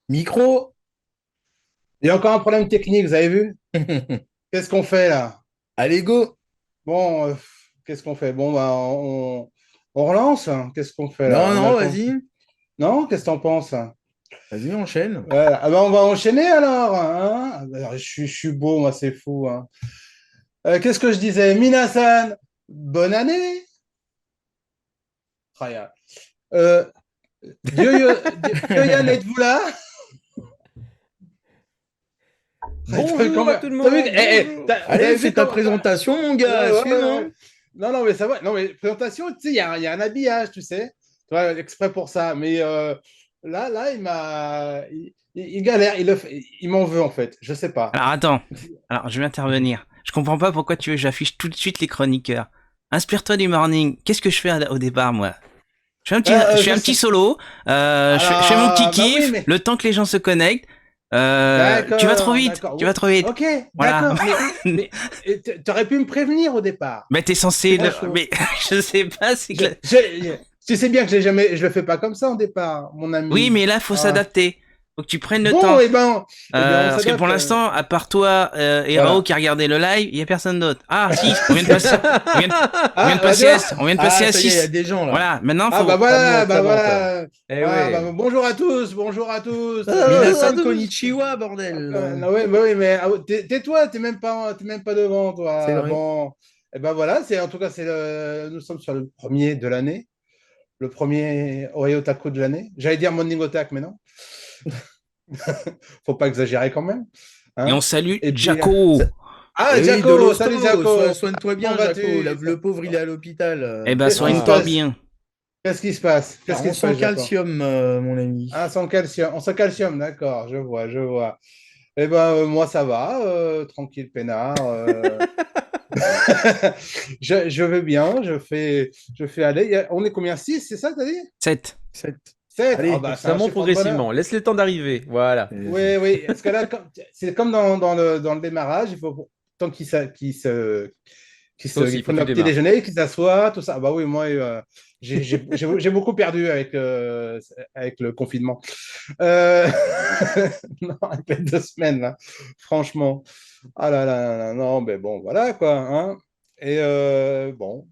Micro. Il y a encore un problème technique, vous avez vu? Qu'est-ce qu'on fait là? Allez, go. Bon, qu'est-ce qu'on fait? Bon, bah, on relance, hein. Qu'est-ce qu'on fait là? Non, On a non, le temps. vas-y. Non? Qu'est-ce que t'en penses? Vas-y, enchaîne. Ah bah, on va enchaîner alors, hein. Alors, je suis beau, moi, c'est fou, hein. Qu'est-ce que je disais? Minasan, bonne année! Raya. Euh, Yann, êtes-vous là? Bonjour à tout le T'as vu, monde, bonjour. vous avez Allez, vu fais ta comment. présentation, mon gars. Ouais, ouais, Assume, ouais, ouais. hein. Non, non, mais ça va. Non, mais présentation, tu sais, il y a un habillage, tu sais. Tu vois, exprès pour ça. Mais là, il galère. Il m'en veut, en fait. Je sais pas. Alors attends, alors je vais intervenir. Je comprends pas pourquoi tu veux que j'affiche tout de suite les chroniqueurs. Inspire-toi du morning. Qu'est-ce que je fais au départ, moi? Je fais Je un petit sais. solo, je fais mon petit Alors, bah oui, kiff, mais. le temps que les gens se connectent. Tu vas trop D'accord, vite, d'accord. tu vas trop vite. Ok, Voilà. d'accord. Mais t'aurais pu me prévenir au départ. Mais t'es censé le... Franchement. Mais je sais pas, c'est que... Tu sais bien que je le fais pas comme ça au départ, mon Oui, ami. mais là, faut Ah. s'adapter. Faut que tu prennes le Bon, temps. eh bien, on Parce que pour s'adapte. l'instant, à part toi et Rao Voilà. qui a regardé le live, il y a personne d'autre. Ah si, on vient de passer, on vient de Ah, bah, tu passer vois. on vient de passer Ah, à ça y est, il y a 6. des gens là. Voilà, maintenant Ah bah faut... Ça monte, voilà, ça bah monte. voilà. Eh Voilà, bah, ouais. bonjour à tous, bonjour à tous. Minasan Bonjour. konnichiwa, Ah, bordel. ouais, bah oui, mais tais-toi, t'es même pas devant, C'est toi. vrai. Bon, et ben voilà, en tout cas, nous sommes sur le premier de l'année, le premier Oreo Taco de l'année. J'allais dire Morning Otak, mais non, faut pas exagérer quand même, Et on hein. salue Et puis, Ça- Jaco. ah, Eh oui, de Jaco, salut l'hosto. Jaco, Soigne-toi comment bien, Jaco. vas-tu? Le pauvre, il est à l'hôpital. Eh ben, Qu'est-ce qui se soigne-toi Ah. passe? bien. Qu'est-ce qui se passe? Qu'est-ce qui Carence se en passe, Jaco? calcium, mon ami. Ah, sans calcium, on sans calcium, d'accord, je vois, je vois. Eh ben, moi, ça va, tranquille, peinard. Je vais bien, je fais aller. On est combien? 6, c'est ça, t'as dit? 7. 7. 7. Ah, Allez. bah, c'est Ça un monte chiffre de bonheur. progressivement. Laisse le temps d'arriver. Voilà. Oui, oui. Parce que là, c'est comme dans le démarrage, il faut tant Toi aussi, qu'ils il faut prennent que tu leur petit démarres. déjeuner, qu'ils s'assoient, tout ça. Ah bah oui, moi, j'ai beaucoup perdu avec le confinement. Euh, Non, avec les 2 semaines, là. Franchement. Ah là là là là, non, mais bon, voilà, quoi, hein. Et bon.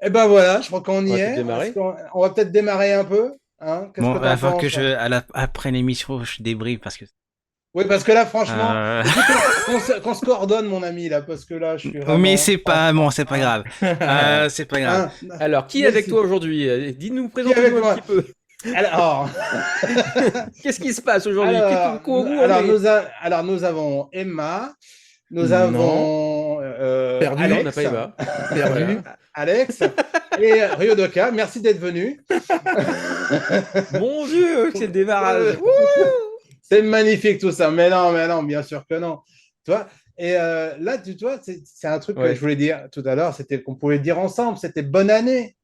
Et ben voilà, je crois qu'on On y va peut-être est. Est-ce démarrer. qu'on va peut-être démarrer un peu, hein? Qu'est-ce Bon, que il va t'en falloir que penses? après l'émission, je débriefe parce que... Oui, parce que là, franchement, Euh... il faut qu'on se coordonne, mon ami, là, parce que là, je suis Mais vraiment, c'est pas bon, franchement, c'est pas hein, grave. C'est pas grave. hein, Alors, qui est mais avec toi si, aujourd'hui? Dis-nous, qui est avec présente-nous un moi? petit peu. Alors, Qu'est-ce qui se passe aujourd'hui? alors, Où on est? alors, nous avons Emma, nous Non. avons Perdu. Non, on n'a pas Alex, Emma. Perdu. Voilà. Alex et Ryodoka. Merci d'être venu. Mon Dieu, c'est le démarrage. C'est magnifique tout ça, mais non, bien sûr que non. Tu vois. Et là, tu vois, c'est un truc que je Ouais. voulais dire tout à l'heure, c'était qu'on pouvait le dire ensemble, c'était bonne année.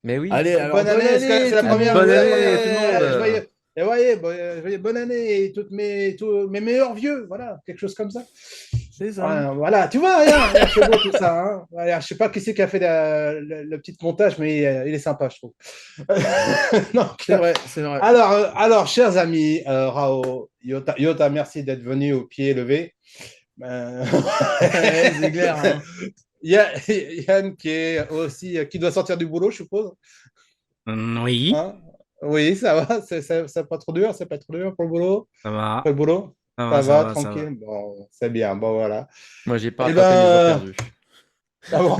Mais oui. Allez, alors Bonne bonne année, c'est année la tout le première. Bonne C'est la année première. à tout le monde. Et voyez, bonne année et tous mes meilleurs vieux, voilà, quelque chose comme ça. C'est ça. Voilà, tu vois, regarde, c'est beau tout ça. Hein. Voilà, je sais pas qui c'est qui a fait le petit montage, mais il est sympa, je trouve. Donc, C'est vrai, c'est vrai. alors, chers amis, Rao, Yota, merci d'être venu au pied levé. Ouais, c'est clair, hein. Il y a Yann qui doit sortir du boulot, je suppose. Oui, Hein. Oui, ça va, c'est pas trop dur, c'est pas trop dur pour le boulot. ça Pour va. le boulot, Ça va, ça ça va, va, ça va. tranquille. Bon, c'est bien, bon voilà. Moi, j'ai pas Eh rattrapé mes heures ben, perdues. ah bon,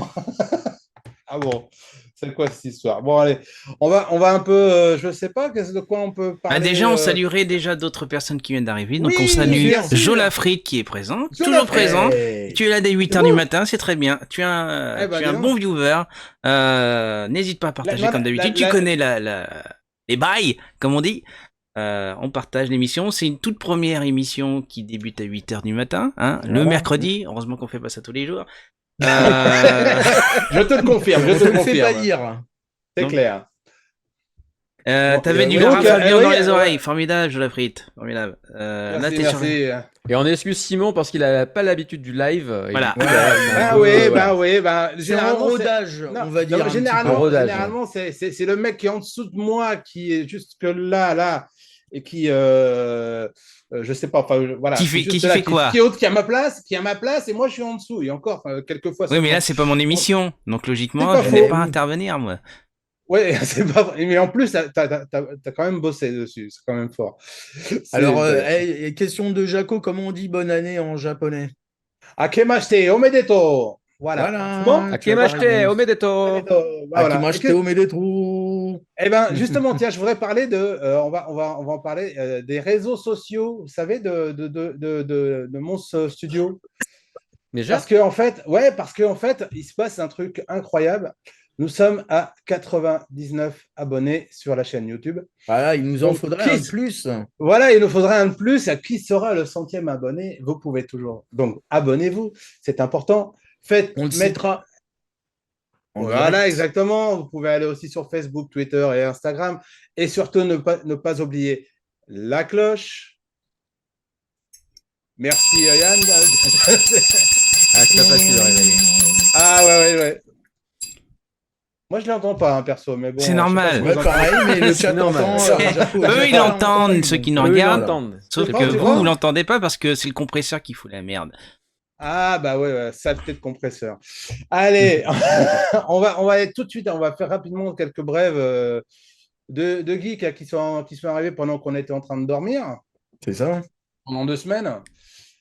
ah bon, C'est quoi cette histoire? Bon, allez, on va un peu, je sais pas, de quoi on peut parler. Déjà, on saluerait déjà d'autres personnes qui viennent d'arriver. Donc, Oui, on salue bien sûr. Jolafrique qui est présent, Joe toujours Lafrique. présent. Tu es là dès 8h du matin, c'est très bien. Tu es Eh un, ben, tu es un dis bon donc. viewer. N'hésite pas à partager comme d'habitude. Tu la- connais les bails, comme on dit. On partage l'émission. C'est une toute première émission qui débute à 8h du matin, hein, le mercredi. Heureusement qu'on fait pas ça tous les jours. Je te le confirme, je te Je le ne fais pas confirme. dire. C'est Donc, clair. T'avais du donc, Garafalbian oui, dans les oreilles. Formidable, Jolafrite. Formidable. Là, Merci, t'es sur merci. Et on excuse Simon parce qu'il a pas l'habitude du live. Et Voilà. du coup, c'est un Bah peu, oui, voilà. bah oui, bah C'est un généralement, rodage, Non, on va non, dire. mais un petit généralement, peu. rodage. généralement c'est le mec qui est en dessous de moi, qui est juste que là, et qui, je sais pas, enfin, voilà, Qui qui est fait- juste qui là, fait quoi qui est haute, qui a ma place, et moi je suis en dessous, et encore, quelquefois Oui, mais là, seulement. c'est pas mon émission. Donc, logiquement, C'est pas je n'ai faux. pas à intervenir, moi. Ouais, c'est pas vrai, mais en plus, t'as quand même bossé dessus, c'est quand même fort. Alors, C'est- question de Jaco, comment on dit bonne année en japonais? Akemashite omedeto. Voilà. C'est bon? Voilà. tu as la Akemashite, réponse. omedeto. Omedeto, bah voilà. Akimashite omedetou. Eh ben, justement, tiens, je voudrais parler on va en parler des réseaux sociaux, vous savez, de mon studio. Déjà, Parce que en fait, il se passe un truc incroyable. Nous sommes à 99 abonnés sur la chaîne YouTube. Voilà, il nous en Donc, faudrait un de plus. Voilà, il nous faudrait un de plus. À qui sera le 100e abonné? Vous pouvez toujours. Donc, abonnez-vous, c'est important. Faites On le mettre. citera. En Voilà, direct. exactement. Vous pouvez aller aussi sur Facebook, Twitter et Instagram. Et surtout, ne pas oublier la cloche. Merci, Yann. c'est pas facile de réveiller. Ah, ouais. Moi, je ne l'entends pas, hein, perso, mais bon. C'est je sais pas normal. si vous Ouais, entendez. pareil, mais le C'est chat normal. entend. Jaco, Eux, ils Jaco, l'entendent, donc, ceux qui nous Eux, ils regardent. l'entendent. Sauf Tu que penses, tu vous, vois vous l'entendez pas parce que c'est le compresseur qui fout la merde. Ah, bah ouais, saleté de compresseur. Allez, on va aller tout de suite, on va faire rapidement quelques brèves de geeks là, qui sont arrivés pendant qu'on était en train de dormir, C'est ça. pendant 2 semaines.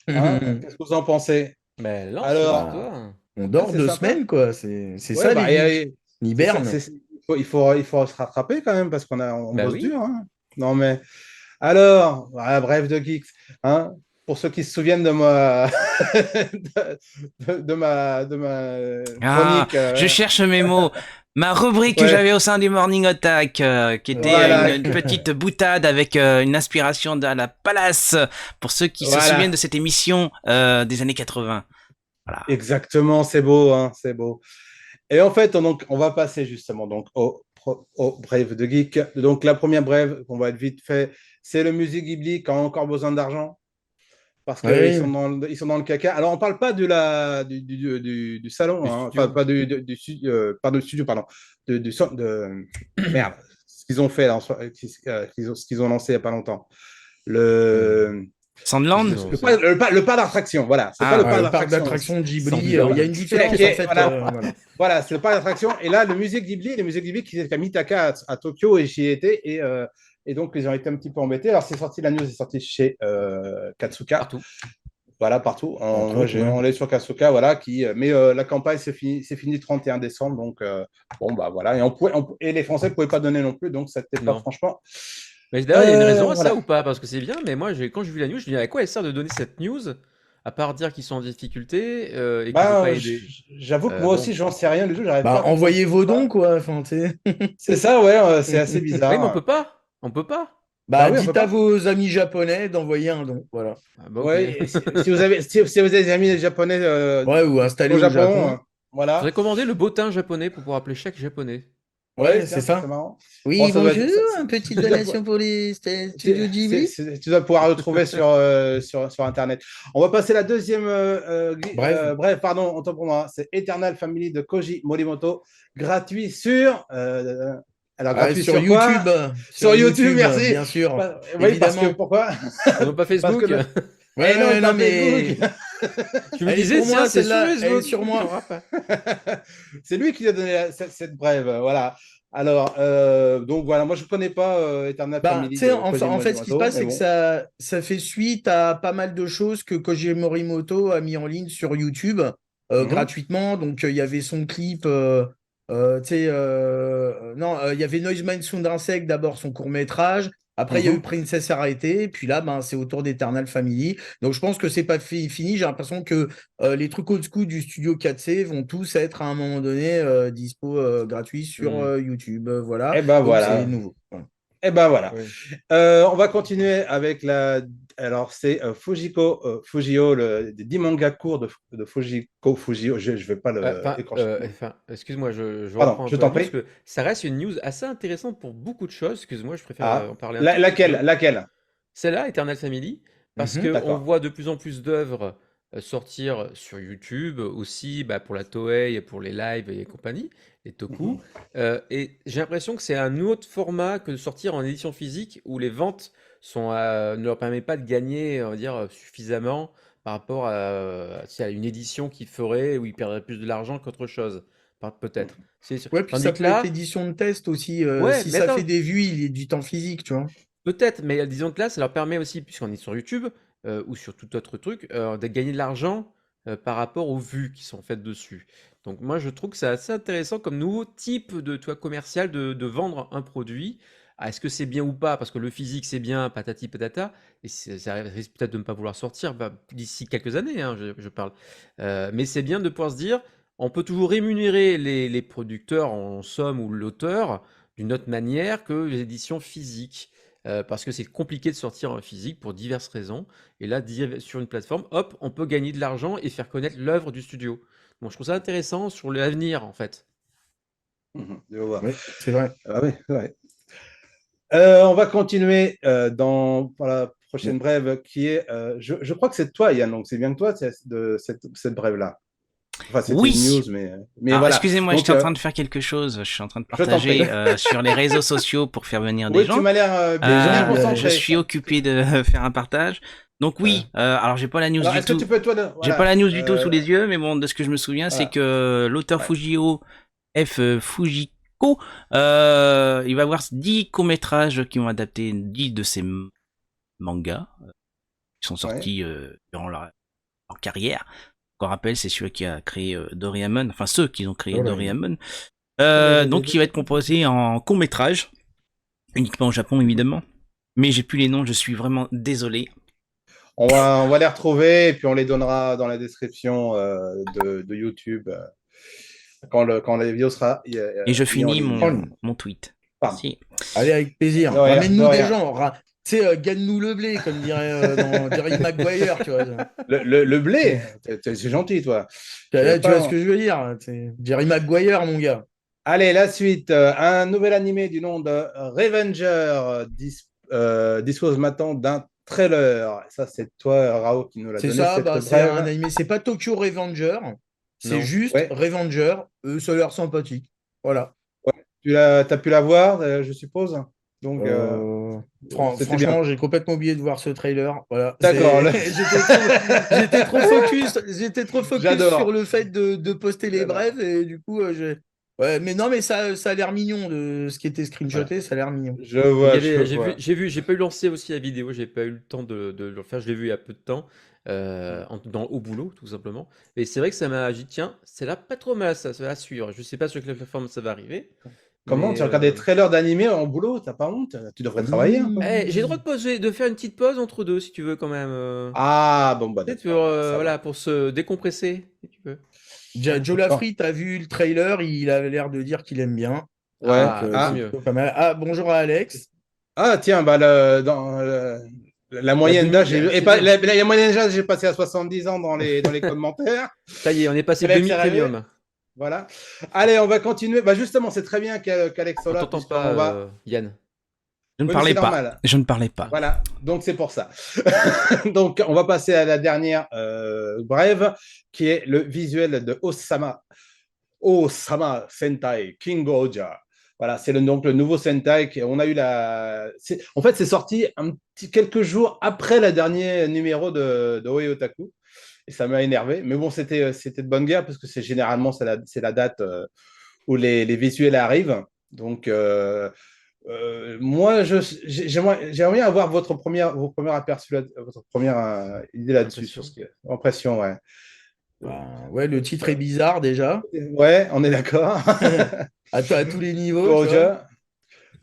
Hein, qu'est-ce que vous en pensez? Mais lance, Alors, toi. On dort c'est 2 sympa. semaine, quoi. C'est Ouais, ça, bah, les geeks. c'est Hiberne. ça, il faut se rattraper quand même parce on Bah bosse oui. dur. Hein. Non, mais alors, voilà, bref de geeks. Hein, pour ceux qui se souviennent de ma de ma Ah, chronique. je cherche mes mots. Ma rubrique que Ouais. j'avais au sein du Morning Attack, qui était Voilà. une petite boutade avec une inspiration de la Palace, pour ceux qui se Voilà. souviennent de cette émission des années 80. Voilà. Exactement, c'est beau, hein, c'est beau. Et en fait, on va passer justement donc au brève de geek. Donc la première brève, qu'on va être vite fait, c'est le musée Ghibli qui a encore besoin d'argent parce qu'ils Ouais. ils sont dans le caca. Alors on parle pas du salon, Du hein, studio. enfin pas du studio, pardon, merde, ce qu'ils ont fait, là, ce qu'ils ont lancé il y a pas longtemps. Sandland Le parc d'attraction, voilà. C'est Ah, pas le Le parc parc d'attraction. d'attraction Ghibli, Sandland. il y a une différence Qui est- en fait. voilà. Voilà. Voilà, c'est le parc d'attraction. Et là, le musée Ghibli qui s'est fait Mitaka à Tokyo et j'y étais. Et donc, ils ont été un petit peu embêtés. Alors, la news est sortie chez Katsuka. Partout. Voilà, partout. Entre Moi, autres, ouais. on est sur Katsuka, voilà. Mais la campagne, c'est fini le 31 décembre. Donc, bon, bah voilà. Et les Français ne pouvaient pas donner non plus. Donc, ça n'était pas Non. franchement. Mais d'ailleurs, il y a une raison à voilà. ça ou pas? Parce que c'est bien, mais moi, quand j'ai vu la news, je me dis à quoi elle sert de donner cette news, à part dire qu'ils sont en difficulté et qu'ils ne veulent Bah, pas aider. j'avoue que moi bon. aussi, j'en sais rien du tout. J'arrive Bah, pas à envoyez vos comprendre. dons, quoi. Enfin, tu sais. C'est ça, ouais, c'est assez bizarre. Oui, mais on peut pas. On peut pas. Bah, oui, on peut dites pas. à vos amis japonais d'envoyer un don. Voilà. Ah bah, ok. Ouais, et si vous avez des amis japonais Ouais, ou installé au au Japon, Japon. voilà. Faudrait commander le bottin japonais pour pouvoir appeler chaque japonais. Ouais, tiens, c'est ça. C'est marrant. Oui, Bon, ça doit bonjour. être- Une petite ça doit- donation pour les studios Ghibli. Tu dois pouvoir le trouver sur Internet. On va passer la deuxième bref, pardon, autant pour moi. C'est Eternal Family de Koji Morimoto, gratuit sur. Alors, gratuit Sur sur quoi YouTube. Sur YouTube, merci. Bien sûr. Oui, parce que Évidemment. pourquoi? On n'a pas Facebook. Parce que Ouais, Eh non, ouais, pas non, mais. Facebook. Tu me Elle est disais, pour moi, tiens, c'est sur celle-là, elle est Facebook. sur moi. Tu l'auras pas. C'est lui qui a donné cette brève. Voilà. Alors, donc voilà, moi je ne connais pas Eternal Bah, Family. tu sais, de en Koji fait, ce qui se Morimoto, passe, mais c'est bon. que ça fait suite à pas mal de choses que Koji Morimoto a mis en ligne sur YouTube Mhm. gratuitement. Donc, il y avait son clip Tu sais, non, il y avait Noiseman Sound Insect d'abord, son court-métrage. Après, il y a eu Princess Arrêtée. Puis là, ben, c'est autour d'Eternal Family. Donc, je pense que c'est pas fini. J'ai l'impression que les trucs old school du studio 4C vont tous être à un moment donné dispo gratuit sur YouTube. Voilà. Eh ben Donc, c'est voilà. nouveau. Voilà. Eh ben voilà. Oui. On va continuer avec la. Alors, c'est Fujio, des 10 mangas courts de Fujio. Je ne vais pas le Enfin, écorcher. excuse-moi, je Pardon, reprends un je peu la t'en news, parce prie. que ça reste une news assez intéressante pour beaucoup de choses. Excuse-moi, je préfère Ah, en parler un tout petit laquelle? peu. Laquelle? Celle-là, Eternal Family, parce Mhm. qu'on D'accord. voit de plus en plus d'œuvres sortir sur YouTube, aussi bah, pour la Toei, pour les lives et compagnie, les Toku. Mhm. Et j'ai l'impression que c'est un autre format que de sortir en édition physique, où les ventes ne leur permettent pas de gagner, on va dire, suffisamment par rapport tu sais, à une édition qu'ils feraient, où ils perdraient plus de l'argent qu'autre chose, peut-être. Ouais, puis ça Tandis que peut être là, l'édition de test aussi. ouais, Si mais ça fait attends, des vues, il y a du temps physique, tu vois. peut-être, mais disons que là, ça leur permet aussi, puisqu'on est sur YouTube ou sur tout autre truc, de gagner de l'argent par rapport aux vues qui sont faites dessus. Donc moi, je trouve que c'est assez intéressant comme nouveau type de toi commercial de vendre un produit. Ah, est-ce que c'est bien ou pas? Parce que le physique, c'est bien, patati patata, et ça risque peut-être de ne pas vouloir sortir bah, d'ici quelques années, hein, je parle. Mais c'est bien de pouvoir se dire, on peut toujours rémunérer les producteurs en somme ou l'auteur d'une autre manière que les éditions physiques. Parce que c'est compliqué de sortir en physique pour diverses raisons. Et là, sur une plateforme, hop, on peut gagner de l'argent et faire connaître l'œuvre du studio. Bon, je trouve ça intéressant sur l'avenir, en fait. Je vois. Oui, c'est vrai. Ah oui, ouais. On va continuer pour la prochaine brève qui est. Je crois que c'est toi, Yann, donc c'est bien que toi, cette brève-là. Enfin, c'était une Oui. news, mais Alors, voilà. excusez-moi, Donc, j'étais en train de faire quelque chose. Je suis en train de je t'en prie. partager sur les réseaux sociaux pour faire venir des Oui, tu gens. m'as l'air bien Je concentré. suis occupé de faire un partage. Donc Euh, oui, alors j'ai pas la news alors, du est-ce que tout. tu peux, toi, J'ai pas voilà, la news du tout sous les yeux, mais bon, de ce que je me souviens, c'est voilà, que l'auteur ouais. Fujio Fujiko, il va avoir 10 courts-métrages qui vont adapter 10 de ses mangas qui sont Ouais. sortis durant leur carrière. Qu'on rappelle, c'est celui qui a créé Doraemon, enfin ceux qui ont créé Doraemon. Donc il va être composé en court-métrage, uniquement au Japon évidemment. Mais j'ai plus les noms, je suis vraiment désolé. On va les retrouver et puis on les donnera dans la description de YouTube quand la vidéo sera Et je mise en finis ligne. mon tweet. Pardon. Merci. Allez, avec plaisir. De rien, de Ramène-nous des rien. gens. Tu sais, gagne-nous le blé, comme dirait dans Jerry Maguire, tu vois. Le blé, c'est gentil, toi. Tu Je vais vois pas. ce que je veux dire? C'est Jerry Maguire, mon gars. Allez, la suite. Un nouvel animé du nom de Revenger dispose maintenant d'un trailer. Ça, c'est toi, Rao, qui nous l'a C'est donné, ça, cette bah, c'est un brève. animé. C'est pas Tokyo Revenger, c'est Non. juste Ouais, Revenger. Ça a l'air sympathique. Voilà. ouais. T'as pu la voir, je suppose. Donc, Euh, c'était bien. Franchement, j'ai complètement oublié de voir ce trailer. Voilà. D'accord. J'étais trop focus sur J'adore. le fait de poster les J'adore. brèves et du coup, ouais, mais non, mais ça a l'air mignon de ce qui était Voilà. screenshoté, ça a l'air mignon. Je Il y vois, je avait, vois. j'ai pas eu lancé aussi la vidéo, j'ai pas eu le temps de le faire, je l'ai vu il y a peu de temps, au boulot, tout simplement. Et c'est vrai que ça m'a dit, tiens, c'est là pas trop mal, ça va suivre. Je sais pas sur quelle plateforme ça va arriver, Comment? mais Tu regardes des trailers d'animés en boulot? T'as pas honte? Tu devrais travailler un peu. j'ai le droit de faire une petite pause entre deux, si tu veux, quand même. Ah, bon, bah Peut-être d'accord. Ça va. voilà, pour se décompresser, si tu veux. Joe Bon. Lafrite a vu le trailer, il avait l'air de dire qu'il aime bien. Ouais. Donc, Ah, tant Ah. c'est mieux. plutôt pas mal. Ah, bonjour à Alex. Ah, tiens, bah, la Il y a moyenne d'âge, et c'est pas, bien. la moyenne d'âge, j'ai passé à 70 ans dans les commentaires. Ça y est, on est passé Alex est arrivé. demi-premium. Voilà. Allez, on va continuer. Bah, justement, c'est très bien qu'Alex soit On là, t'entend pas, puisqu'on va. Yann. Je ne Oui, mais c'est parlais pas. normal. Je ne parlais pas. Voilà, donc c'est pour ça. Donc, on va passer à la dernière brève, qui est le visuel de Osama Sentai King Oja. Voilà, c'est donc le nouveau Sentai. On a eu en fait, c'est sorti quelques jours après le dernier numéro de Oe Otaku. Et ça m'a énervé. Mais bon, c'était de bonne guerre, parce que généralement, c'est la date où les visuels arrivent. Donc, moi, j'aimerais bien avoir vos premiers aperçus, votre première idée là-dessus, sur Impression. impression, ouais. Ouais, le titre est bizarre déjà, Ouais, on est d'accord. à tous les niveaux. Tu vois. Georgia.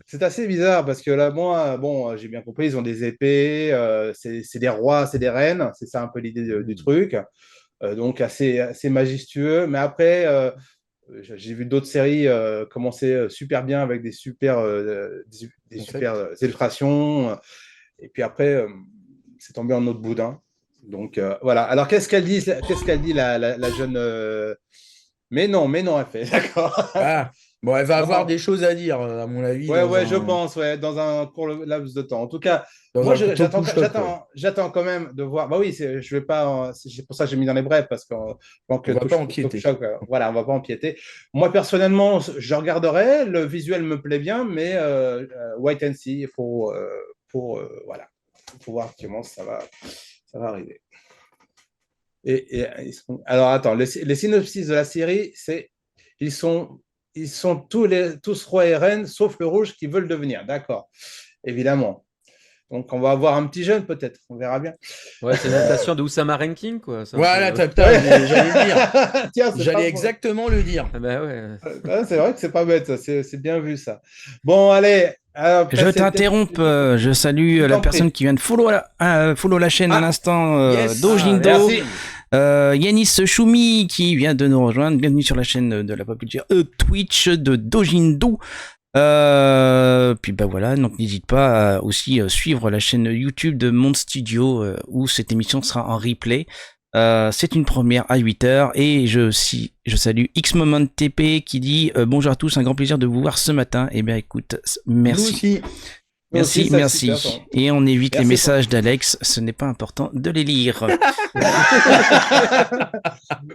C'est assez bizarre parce que là, moi, bon, j'ai bien compris, ils ont des épées, c'est des rois, c'est des reines, c'est ça un peu l'idée du truc. Donc assez majestueux. Mais après, j'ai vu d'autres séries commencer super bien avec des super, des Concept. super illustrations. Et puis après, c'est tombé en autre boudin. Donc voilà. Alors qu'est-ce qu'elle dit la jeune Mais non, elle fait. D'accord. Ah, bon, elle va avoir Non. des choses à dire, à mon avis, Ouais, je pense, ouais, dans un court laps de temps. En tout cas, dans moi, un j'attends, Toku Shop. Ouais. j'attends quand même de voir. Bah oui, je vais pas. C'est pour ça que j'ai mis dans les brèves parce que tant que On va pas Talk empiéter. Shock, voilà, on va pas empiéter. Moi, personnellement, je regarderai. Le visuel me plaît bien, mais wait and see. Il faut, voilà, faut voir comment ça va arriver. Alors, attends, les synopsis de la série, ils sont, ils sont tous rois et reines, sauf le rouge qui veut le devenir. D'accord, évidemment. Donc, on va avoir un petit jeune, peut-être. On verra bien. Ouais, c'est une adaptation de Oussama Ranking, quoi. C'est un Voilà, peu... putain, j'allais le dire. Tiens, c'est J'allais pas exactement le dire. Ah bah ouais. C'est vrai que c'est pas bête, ça. C'est bien vu, ça. Bon, allez. Après, Je t'interromps, je salue Je la t'en personne prie. qui vient de follow la chaîne à Ah, l'instant, yes. Dojindo. merci. Yanis Choumi qui vient de nous rejoindre. Bienvenue sur la chaîne de la pop culture Twitch de Dojindo. Puis bah voilà, donc n'hésite pas à aussi suivre la chaîne YouTube de Monde Studio où cette émission sera en replay. C'est une première à 8h et je salue Xmoment TP qui dit bonjour à tous, un grand plaisir de vous voir ce matin. Eh bien écoute, Nous merci. aussi. Aussi, Merci. ça, super, Et on évite les Merci, messages d'Alex, ce n'est pas important de les lire.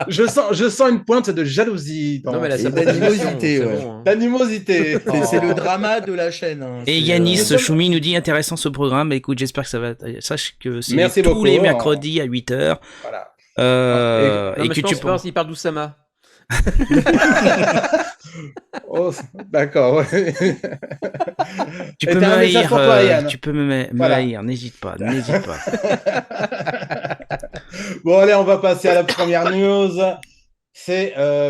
je sens une pointe de jalousie Non, mais elle a Et sa proposition, d'animosité, c'est ouais. bon. Hein. d'animosité. C'est le drama de la chaîne. Hein. Et C'est, Yanis Nous sommes- Choumi nous dit intéressant ce programme. Écoute, j'espère que ça va. Sache que c'est Merci tous beaucoup. les mercredis à 8h. Voilà. Non, Et mais que je tu pense pas, il parle d'Oussama. Oh, d'accord. Ouais. Tu Et peux me t'as un message haïr, pour toi, Yann. tu peux me Voilà. haïr, n'hésite pas. Bon, allez, on va passer à la première news. Ça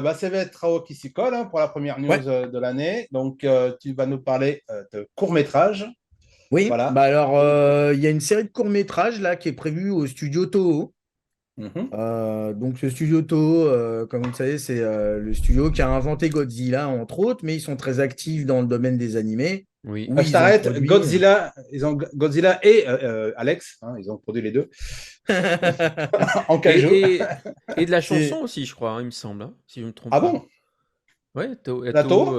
va être Rao qui s'y colle pour la première news Ouais. de l'année. Donc, tu vas nous parler de court-métrage. Oui, Voilà. bah alors, il y a une série de courts-métrages là qui est prévue au studio Toho. Mhm. Donc, ce studio Toho, comme vous le savez, c'est le studio qui a inventé Godzilla, entre autres, mais ils sont très actifs dans le domaine des animés. Oui. Où Je ils ont t'arrête. produit- Godzilla et Alex, ils ont produit les deux. En cajou. Et de la C'est- chanson aussi, je crois, il me semble, hein, si je ne me trompe Ah pas. bon? Ouais, La Toho?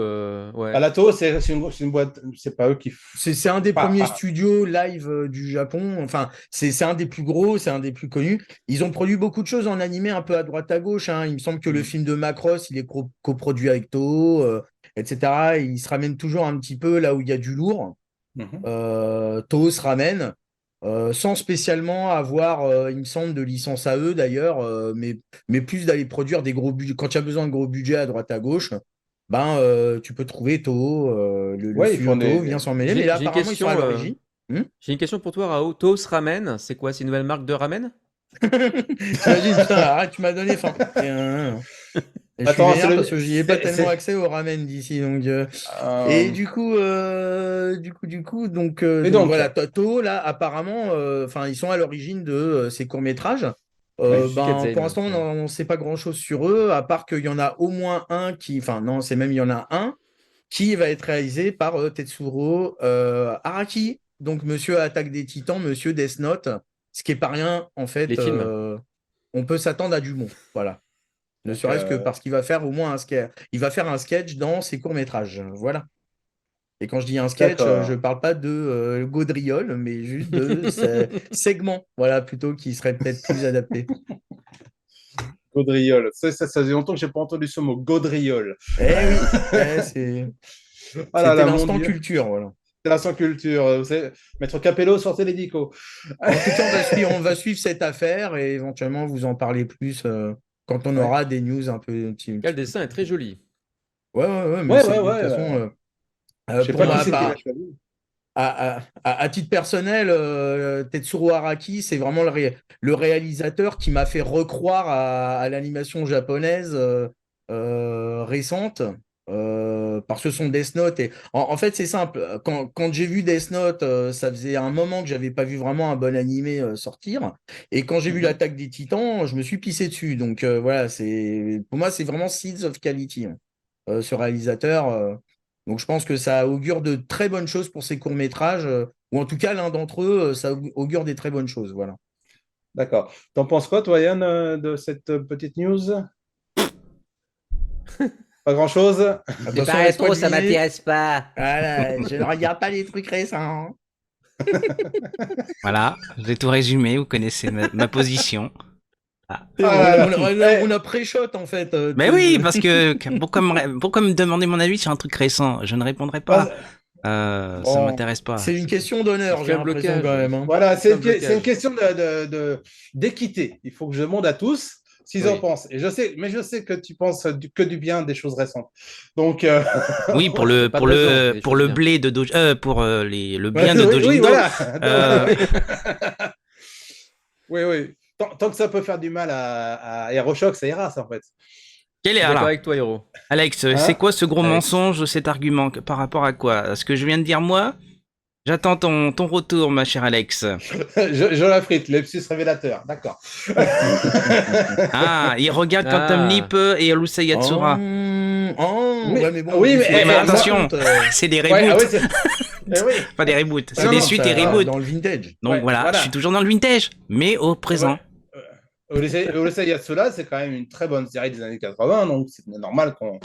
ouais. La Toho, c'est une boîte, c'est pas eux qui. C'est un des Pas- premiers pas- studios live du Japon. Enfin, c'est un des plus gros, c'est un des plus connus. Ils ont produit beaucoup de choses en animé un peu à droite à gauche. Hein. Il me semble que le film de Macross, il est coproduit avec Toho, etc. Ils se ramènent toujours un petit peu là où il y a du lourd. Mhm. Toho se ramène. Sans spécialement avoir, il me semble, de licence à eux d'ailleurs, mais plus d'aller produire des gros budgets. Quand il y a besoin de gros budgets à droite à gauche, tu peux trouver Toho, le Ouais, ils studio font Toho des. vient s'en mêler, mais là J'ai une apparemment ils sont à question, l'origine. j'ai une question pour toi, Rao. Toast Ramen, c'est quoi? C'est une nouvelle marque de ramen? T'imagines, putain, arrête, tu m'as donné faim. Et je suis Attends, c'est vénère le. parce que j'y ai pas tellement c'est- accès au ramen d'ici. Donc, et euh, du coup, Et donc donc, voilà, Toto, là, apparemment, enfin, ils sont à l'origine de ces courts-métrages. oui. Shukazen, Pour l'instant, ouais. on n'en sait pas grand-chose sur eux, à part qu'il y en a au moins un qui, enfin, non, c'est même, il y en a un qui va être réalisé par Tetsuro Araki, donc monsieur Attaque des Titans, monsieur Death Note, ce qui est pas rien, en fait. Les films. On peut s'attendre à du bon, voilà. Ne Donc, serait-ce que parce qu'il va faire au moins un sketch. Il va faire un sketch dans ses courts-métrages. Voilà. Et quand je dis un sketch, je ne d'accord. parle pas de gaudriole, mais juste de segment. Voilà, plutôt qui serait peut-être plus adapté. Gaudriole. Ça faisait longtemps que j'ai pas entendu ce mot. Gaudriole. Eh oui, Ah là c'était là, mon l'instant Dieu. culture. Voilà. C'est la sans culture. Maître Capello, sortez les dicos. En tout cas, on va suivre cette affaire et éventuellement vous en parler plus quand on Ouais. aura des news un peu. Le dessin est très joli. Ouais, mais Ouais, c'est ouais, de toute ouais. façon. Je sais Pour pas qui ma c'est qui part, l'a choisi. À titre personnel, Tetsuro Araki, c'est vraiment le réalisateur qui m'a fait recroire à l'animation japonaise récente. Parce que son Death Note en fait c'est simple, quand j'ai vu Death Note, ça faisait un moment que j'avais pas vu vraiment un bon animé sortir, et quand j'ai vu l'Attaque des Titans, je me suis pissé dessus. Donc voilà, pour moi c'est vraiment Seeds of Quality, hein, ce réalisateur. Donc je pense que ça augure de très bonnes choses pour ses courts-métrages, ou en tout cas l'un d'entre eux, ça augure des très bonnes choses. Voilà. D'accord. T'en penses quoi, toi, Yann, de cette petite news? Pas grand-chose. De toute C'est façon, pas laisse-moi rétro, ça deviner. m'intéresse pas. Voilà, je ne regarde pas les trucs récents. Voilà, j'ai tout résumé, vous connaissez ma position. C'est Ah bon, là là. on a pré-shot en fait. Mais oui, parce que pourquoi me demander mon avis sur un truc récent? Je ne répondrai pas. Ça Bon, m'intéresse pas. C'est une question d'honneur, Il j'ai fait un l'impression blocage. quand même, hein. voilà, c'est une blocage. question d'équité. Il faut que je demande à tous s'ils en pensent. Et je sais que tu penses que du bien des choses récentes. Donc, Oui, pour Pas de raison, des pour choses le bien. blé de le bien de oui, Dojingo. oui, voilà. Euh, Oui, oui. Tant que ça peut faire du mal à Aeroshock, ça ira, ça, en fait. Quel est D'accord alors, avec toi, Hiro. Alex, Hein c'est quoi ce gros Alex. mensonge, cet argument par rapport à quoi? À ce que je viens de dire moi? J'attends ton retour, ma chère Alex. Je la frite, lepsus révélateur. D'accord. Ah, il regarde Quantum Leap et Urusei Yatsura. Ouais, mais bon, oui, mais, Oui, mais moi- attention, c'est des Ouais, reboots. ah oui, oui. Pas des reboots, c'est Non, des non, suites ça, et reboots. dans le vintage. Donc Ouais, voilà, voilà. je suis toujours dans le vintage, mais au présent. Urusei Yatsura, c'est quand même une très bonne série des années 80, donc c'est normal qu'on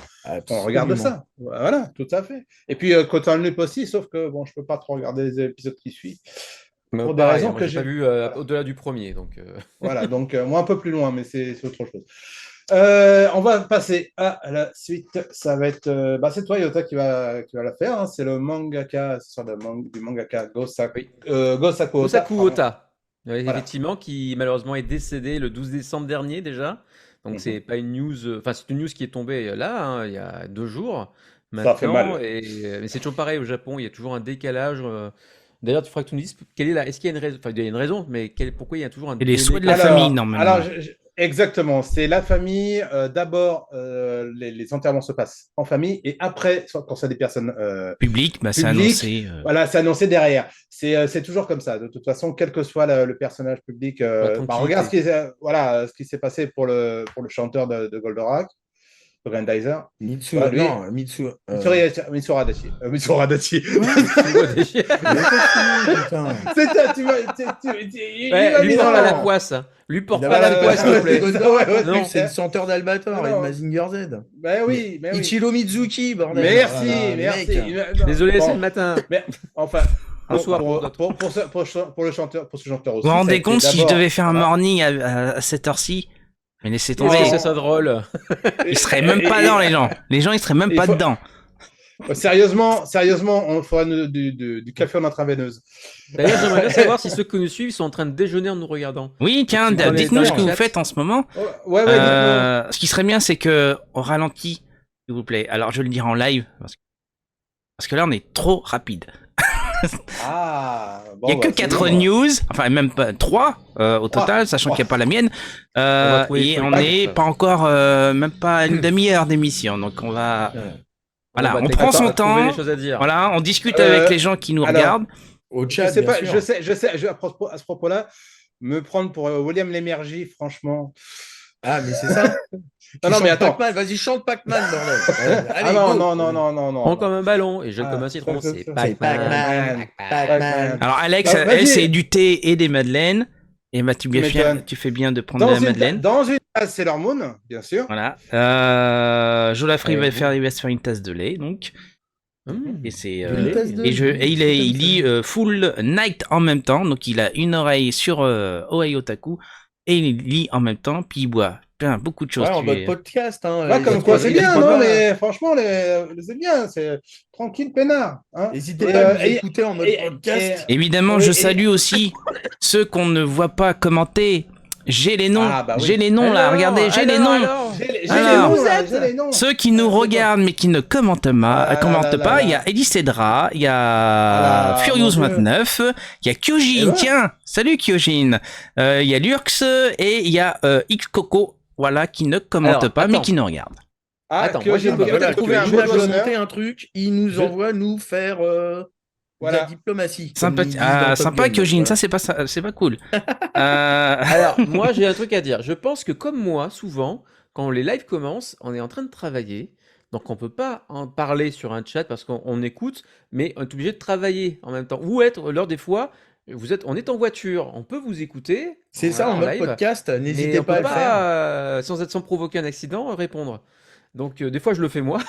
regarde Absolument. ça. Voilà, tout à fait. Et puis, Quantum Leap aussi, sauf que bon, je peux pas trop regarder les épisodes qui suivent. Pour des Pareil, raisons moi, que j'ai pas vu au-delà du premier. Donc, Voilà, donc moi un peu plus loin, mais c'est autre chose. On va passer à la suite. Ça va être. C'est toi, Yota, qui va la faire, hein. C'est le mangaka, c'est sur du mangaka Oui. Gosaku Ota. Osaku pardon. Ota, Voilà. effectivement, qui malheureusement est décédé le 12 décembre dernier déjà. Donc, c'est pas une news. Enfin, c'est une news qui est tombée là, hein, il y a 2 jours Ça fait maintenant. mal. Mais c'est toujours pareil au Japon, il y a toujours un décalage. D'ailleurs, tu feras que tu nous dises est-ce qu'il y a une raison. Enfin, il y a une raison, mais pourquoi il y a toujours un Et les délai souhaits de la Alors- famille, normalement. Alors, exactement, c'est la famille. D'abord, les enterrements se passent en famille et après, quand c'est des personnes Public, bah, c'est publiques, annoncé. voilà, c'est annoncé derrière. C'est toujours comme ça. De toute façon, quel que soit le personnage public, regarde ce qui s'est passé pour le chanteur de Goldorak, Grandizer. Mitsu, Voilà, lui. non, Mitsu. Mitsuo Adachi. Mitsuo Adachi. Putain. C'est ça, lui porte pas la poisse. Lui porte pas la poisse, s'il te plaît. Non. C'est le chanteur d'Albator et de Non. Mazinger Z. Ben oui, mais oui. Ichiro Mizuki, bordel. Merci, Voilà, merci. mec. Désolé, Bon, c'est le matin. mais enfin, Bonsoir pour le chanteur aussi. Vous vous ça a rendez été compte si je d'abord- devais faire un voilà. morning à cette heure-ci? Mais laissez Qu'est-ce tomber. que c'est ça drôle? Ils seraient même pas dans les gens. Les gens, ils seraient même il pas faut- dedans. Sérieusement, on fera du café en intraveineuse. D'ailleurs, j'aimerais bien savoir si ceux qui nous suivent sont en train de déjeuner en nous regardant. Oui, tiens, Dans les- dites-nous dans ce le que vous chat. faites en ce moment. Ouais, dites-moi. Ce qui serait bien, c'est que on ralentit, s'il vous plaît. Alors, je vais le dire en live, parce que là, on est trop rapide. Bon, Il y a que 4 news, enfin même pas 3 au total, sachant qu'il n'y a pas la mienne. va trouver Et le on truc. n'est pas encore même pas à une demi-heure d'émission, donc on va. Voilà, va on peut-être prend son trouver temps. des choses à dire. Voilà, on discute avec les gens qui nous alors, regardent. Au Je chat, sais bien pas, sûr. je sais, à ce propos-là, me prendre pour William Lémergie, franchement. Ah, mais c'est ça. Non, mais attends. Pac-Man, vas-y, chante Pac-Man, bordel. Allez, Ah go. non. Prends comme un ballon et jette Ah, comme un citron, c'est c'est C'est Pac-Man. Pac-Man. Alors Alex, Bah, vas-y. elle c'est du thé et des madeleines. Et bah tu m'étonnes. fais bien de prendre de la madeleine. Dans une tasse Sailor Moon, bien sûr. Voilà. Jolafri Allez, il va se faire une tasse de lait, donc. Et c'est Une tasse de- il lit full night en même temps, donc il a une oreille sur Ohai Otaku et il lit en même temps, puis il boit beaucoup de choses. Ouais, en Tu mode es- podcast. Hein, Ouais, il y comme a quoi, trois- c'est il y a bien, trois non, balles. mais franchement, c'est bien, c'est tranquille, peinard. Hein. N'hésitez pas à nous et- écouter en mode et- podcast. Évidemment, Oui, je et- salue aussi ceux qu'on ne voit pas commenter. J'ai les noms, Ah, bah oui. j'ai les noms là, regardez, j'ai les noms. Alors, J'ai les Alors, noms, là, j'ai les noms. Ceux qui nous regardent mais qui ne commentent pas, Ah là là il y là. a Elicedra, il y Ah a là, mon Dieu. Furious29, il y a Eh Kyojin, ben. tiens, salut Kyojin, il y a Lurx et il y a Xcoco, voilà, qui ne commentent Alors, pas mais attends. qui nous regardent. Ah, Attends, que moi, j'ai je- Bah, peut-être voilà, trouvé un il badge doit d'honneur. monter un truc, il nous Je- envoie nous faire de la Voilà. diplomatie. Comme ils Sympathie, disent dans Top sympa Gun, Kyojin, voilà. ça c'est pas cool. Alors, moi, j'ai un truc à dire. Je pense que comme moi, souvent, quand les lives commencent, on est en train de travailler. Donc, on peut pas en parler sur un chat parce qu'on écoute, mais on est obligé de travailler en même temps. Ou être, lors des fois, on est en voiture, on peut vous écouter, C'est ça, voilà, en en mode live, podcast, mais n'hésitez on pas peut à le faire. pas, sans provoquer un accident, répondre. Donc, des fois, je le fais moi.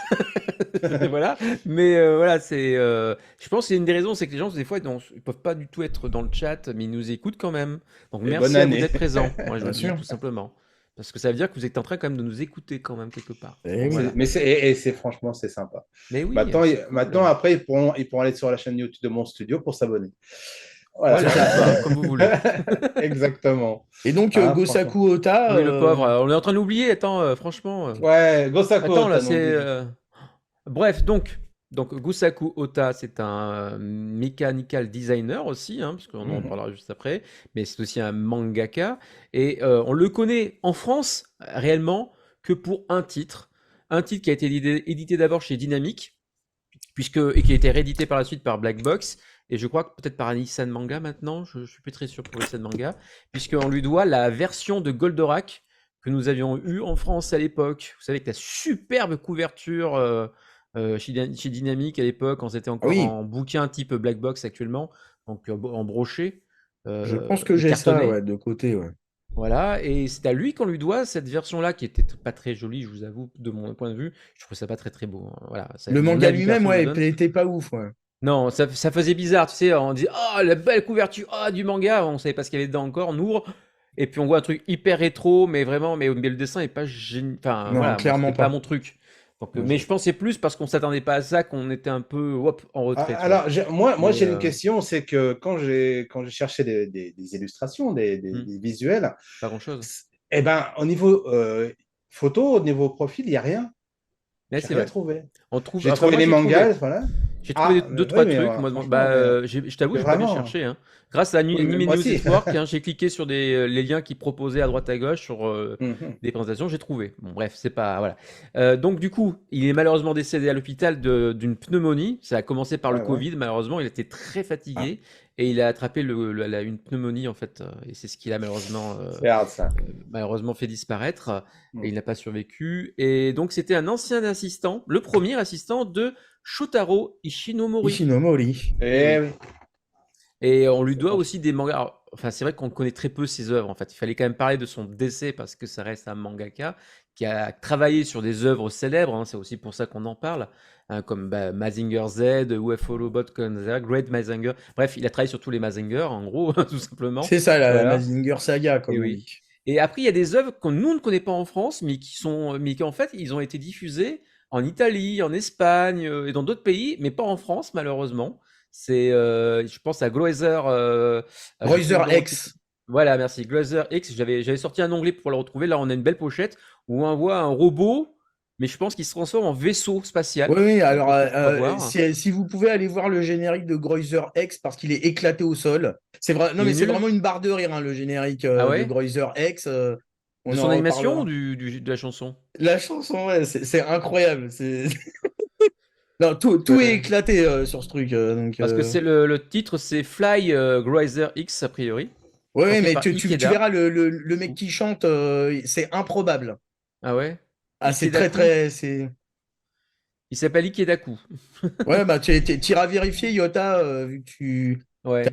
Voilà. Mais voilà, je pense que c'est une des raisons, c'est que les gens, des fois, ils peuvent pas du tout être dans le chat, mais ils nous écoutent quand même. Donc Et bonne merci à vous année. d'être présents. Moi, je Bien le dis sûr. tout simplement. Parce que ça veut dire que vous êtes en train quand même de nous écouter quand même quelque part. Eh Donc, oui. voilà. Mais c'est franchement, c'est sympa. Mais oui, Maintenant, c'est cool. maintenant, après, ils pourront aller sur la chaîne YouTube de mon studio pour s'abonner. Voilà. Voilà, comme vous voulez. Exactement. Et donc, Ah, Gosaku Ota. Oui, le pauvre, on est en train de l'oublier. Attends, franchement. Ouais, Gosaku. Attends, là, Ota, c'est. non, Bref, donc Gusaku Ota, c'est un mechanical designer aussi, hein, parce qu'on en parlera juste après, mais c'est aussi un mangaka. Et on le connaît en France réellement que pour un titre qui a été édité d'abord chez Dynamic, et qui a été réédité par la suite par Black Box, et je crois que peut-être par Nissan Manga maintenant, je suis plus très sûr pour Nissan Manga, puisqu'on lui doit la version de Goldorak que nous avions eue en France à l'époque. Vous savez, avec la superbe couverture chez Dynamic à l'époque, quand c'était encore Oui. en bouquin type Black Box actuellement, donc en brochet. Je pense que j'ai ça, cartonné. ouais, de côté, ouais. Voilà, et c'est à lui qu'on lui doit cette version-là qui était pas très jolie, je vous avoue, de mon point de vue. Je trouve ça pas très très beau, hein. Voilà, Le mon manga avis lui-même, perso, je ouais, le donne. était pas ouf, ouais. Non, ça faisait bizarre, tu sais, on dit oh la belle couverture, du manga, on savait pas ce qu'il y avait dedans encore, on ouvre et puis on voit un truc hyper rétro, mais vraiment, mais le dessin est pas génial, enfin Non, voilà, moi, clairement c'était pas pas. mon truc. Donc, Ouais, mais je pense que c'est plus parce qu'on s'attendait pas à ça qu'on était un peu en retrait. tu vois. Alors, moi Mais, j'ai une question, c'est que quand j'ai cherché des illustrations, des visuels, pas grand chose. eh ben, au niveau photo, au niveau profil, il n'y a rien. Mais J'ai c'est rien vrai. trouvé. On trouve, J'ai enfin, trouvé moi, les j'ai mangas, trouvé. voilà. J'ai trouvé Ah, deux, trois oui, mais, trucs. Moi, franchement, je t'avoue, j'ai pas bien vraiment. cherché, hein. Grâce à Oui, mais Anime moi News aussi. Network, hein, j'ai cliqué sur les liens qu'ils proposaient à droite à gauche sur Mhm. des présentations, j'ai trouvé. Bon, bref, c'est pas. Voilà. Donc, du coup, il est malheureusement décédé à l'hôpital d'une pneumonie. Ça a commencé par le Ouais, ouais. Covid, malheureusement. Il était très fatigué et il a attrapé une pneumonie, en fait. Et c'est ce qu'il a C'est hard, ça. malheureusement fait disparaître. Mm. Et il n'a pas survécu. Et donc, c'était un ancien assistant, le premier assistant de Shotaro Ishinomori. Ishinomori. Eh oui. Et on lui doit aussi des mangas. Alors, enfin, c'est vrai qu'on connaît très peu ses œuvres. En fait, il fallait quand même parler de son décès parce que ça reste un mangaka qui a travaillé sur des œuvres célèbres, hein. C'est aussi pour ça qu'on en parle, hein, comme Mazinger Z, UFO Robot Conza, Great Mazinger. Bref, il a travaillé sur tous les Mazinger, en gros, tout simplement. C'est ça, la Voilà. Mazinger Saga, comme Et on oui. dit. Et après, il y a des œuvres que nous ne connaissons pas en France, mais qui en fait, ils ont été diffusés en Italie, en Espagne et dans d'autres pays, mais pas en France, malheureusement. C'est, je pense à Glazer. Glazer X. Voilà, merci. Glazer X. J'avais sorti un onglet pour le retrouver. Là, on a une belle pochette où on voit un robot, mais je pense qu'il se transforme en vaisseau spatial. Oui, alors, voir. si vous pouvez aller voir le générique de Glazer X, parce qu'il est éclaté au sol. C'est vrai, non, Il mais est c'est nul. vraiment une barre de rire, hein, le générique Ah ouais de Glazer X. On De en son animation reparlera. ou de la chanson? La chanson, ouais, c'est incroyable. Non, tout est éclaté sur ce truc. Donc, Parce que c'est le titre, c'est Fly Grazer X, a priori. ouais, chanté mais par tu Ikeda. verras le mec qui chante, c'est improbable. Ah ouais? Ah, c'est Ikedaku. très. C'est... Il s'appelle Ikedaku. Ouais, bah, tu iras vérifier, Yota, vu que tu Ouais.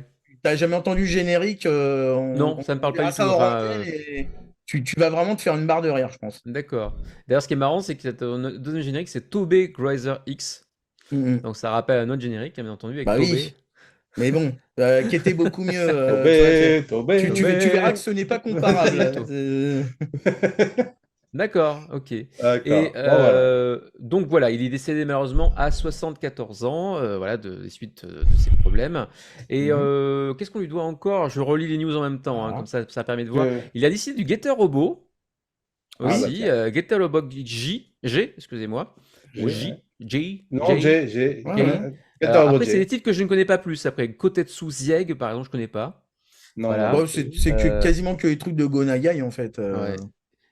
n'as jamais entendu le générique. Non, ça me parle pas verra du ça tout. hors Enfin, antenne et tu vas vraiment te faire une barre de rire, je pense. d'accord. D'ailleurs, ce qui est marrant, c'est que le deuxième générique, c'est Tobey Grazer X. Mhm. Donc ça rappelle un autre générique, bien entendu, avec Bah Tobey. oui. Mais bon, qui était beaucoup mieux. Tobey, Tobey, tu verras que ce n'est pas comparable. Tobey. D'accord, ok. Et D'accord. Bon, voilà. donc voilà, il est décédé malheureusement à 74 ans, voilà, des suites de ses problèmes. Et qu'est-ce qu'on lui doit encore? Je relis les news en même temps, Ah. comme ça permet de voir. Je- Il a décidé du Getter Robot Ah, bah aussi, tiens. Getter Robot G, excusez-moi, ou J'ai, ouais. J, Non, Ouais, Get ouais. J. Get Out Après, c'est des J. titres que je ne connais pas plus. Après, Kotetsu Zieg, par exemple, je connais pas. Non, moi non Voilà. Bon, plus. quasiment que les trucs de Gonagai, en fait. Ouais.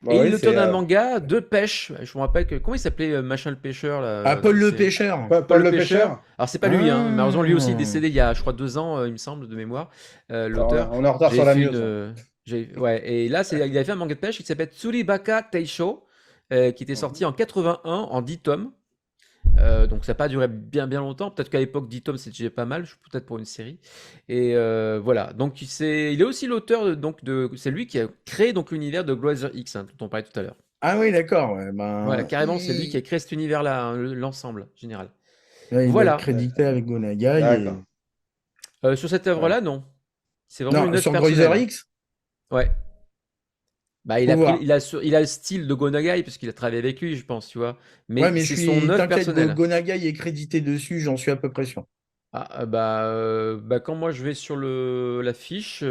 Bah Et il est oui, l'auteur c'est d'un manga de pêche. Je me rappelle que. Comment il s'appelait machin le pêcheur Ah, dans Paul la le série? pêcheur. Paul Paul le le pêcheur. pêcheur. Alors c'est pas lui, hein. Malheureusement lui aussi est Ah. décédé il y a je crois 2 ans, il me semble de mémoire. Alors, L'auteur. on est en retard J'ai sur la fait news. une. Ouais. Et là il a fait un manga de pêche qui s'appelle Tsuribaka Teisho, qui était sorti en 81 en 10 tomes. Donc ça n'a pas duré bien longtemps. Peut-être qu'à l'époque 10 tomes c'était déjà pas mal, peut-être pour une série. Et voilà. Donc il est aussi l'auteur c'est lui qui a créé donc l'univers de Glazer X, hein, dont on parlait tout à l'heure. Ah oui, d'accord. Ouais, Voilà, ben, carrément, c'est lui qui a créé cet univers-là, hein, l'ensemble général. là, il doit être Voilà. crédité avec Gonagai. D'accord. Sur cette Ouais. œuvre-là, non. C'est vraiment Non, une œuvre sur Broiser personnelle. X, Ouais. Bah, faut voir. il a le style de Gonagai parce qu'il a travaillé avec lui, je pense, tu vois. Ouais, Mais mais c'est son œuvre t'inquiète, personnelle. Gonagai est crédité dessus, j'en suis à peu près sûr. Bah, quand moi je vais sur la fiche,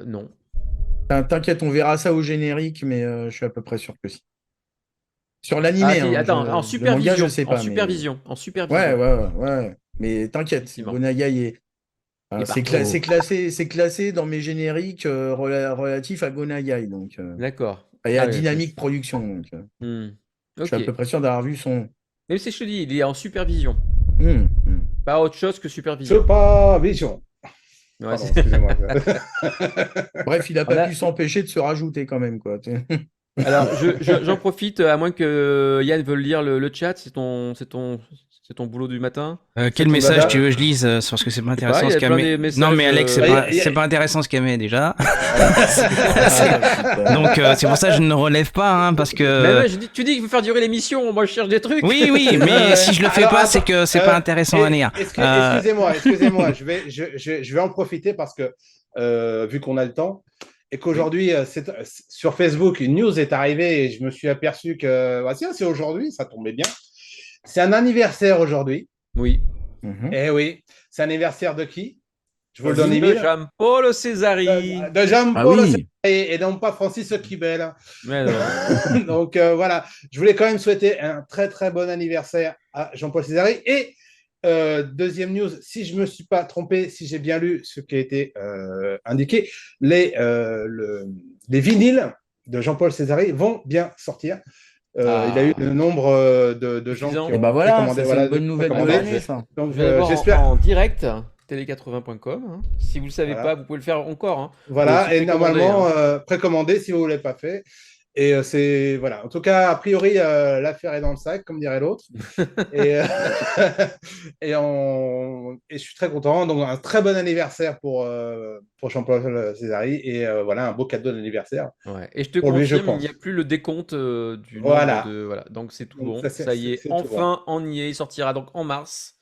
non. T'inquiète, on verra ça au générique, mais je suis à peu près sûr que si. Sur Ah, l'animé, si, hein, attends, en le manga, je supervision, sais pas, mais. en Ouais, supervision, ouais, ouais. Mais t'inquiète, effectivement. Gonagai est. Et C'est partout. c'est classé dans mes génériques relatifs à Gonagai. Donc, D'accord. et à Ah oui, Dynamic Production. Donc, Hmm. je suis Ok. à peu près sûr d'avoir vu son. Mais c'est ce que je te dis, il est en supervision. Hmm. Pas autre chose que supervision. Supervision. Ouais, Pardon, excusez-moi. Bref, il n'a On pas a- pu s'empêcher de se rajouter quand même, quoi. Alors, j'en profite, à moins que Yann veuille lire le chat, c'est ton boulot du matin. Quel ton message dada. tu veux que je lise parce que c'est pas Je sais pas, intéressant il y ce a qu'elle plein met. de messages. Non mais Alex, Il y a- c'est pas intéressant ce qu'elle met déjà. Ah, putain. Donc c'est pour ça que je ne relève pas hein, parce Mais que. ouais, tu dis qu'il faut faire durer l'émission, moi je cherche des trucs. Oui, mais Ouais. si je le fais Alors, pas, attends, c'est que c'est pas intéressant à lire. Excusez-moi, je vais en profiter parce que vu qu'on a le temps et qu'aujourd'hui sur Facebook une news est arrivée et je me suis aperçu que bah, tiens, c'est aujourd'hui, ça tombait bien. C'est un anniversaire aujourd'hui. Oui. Mhm. Eh oui, c'est anniversaire de qui? Je vous le donne, De Émile. Jean-Paul Césari. De Ah Jean-Paul oui. et non pas Francis Kibel. Mais non. Donc voilà, je voulais quand même souhaiter un très très bon anniversaire à Jean-Paul Césari. Et deuxième news, si je ne me suis pas trompé, si j'ai bien lu ce qui a été indiqué, les vinyles de Jean-Paul Césari vont bien sortir. Il a eu le nombre de gens Suffisant. qui Et ont bah voilà, précommandé. ça, c'est Voilà, une bonne nouvelle de précommandé. l'année, ça. Donc Je vais aller voir j'espère. en direct, télé80.com. Hein. Si vous ne le savez Voilà. pas, vous pouvez le faire encore. Hein. Voilà, Faut aussi et précommander, normalement, hein. précommandé si vous ne l'avez pas fait. Et c'est voilà. En tout cas, a priori, l'affaire est dans le sac, comme dirait l'autre. Et, et je suis très content. Donc, un très bon anniversaire pour Jean-Paul Césari. Et voilà, un beau cadeau d'anniversaire. Ouais. Et je te Pour lui, je confirme, il n'y a pense. plus le décompte du Voilà. nombre de. Voilà. Donc c'est tout Donc, bon. ça, Ça y est, c'est tout enfin, on y est. Il sortira donc en mars.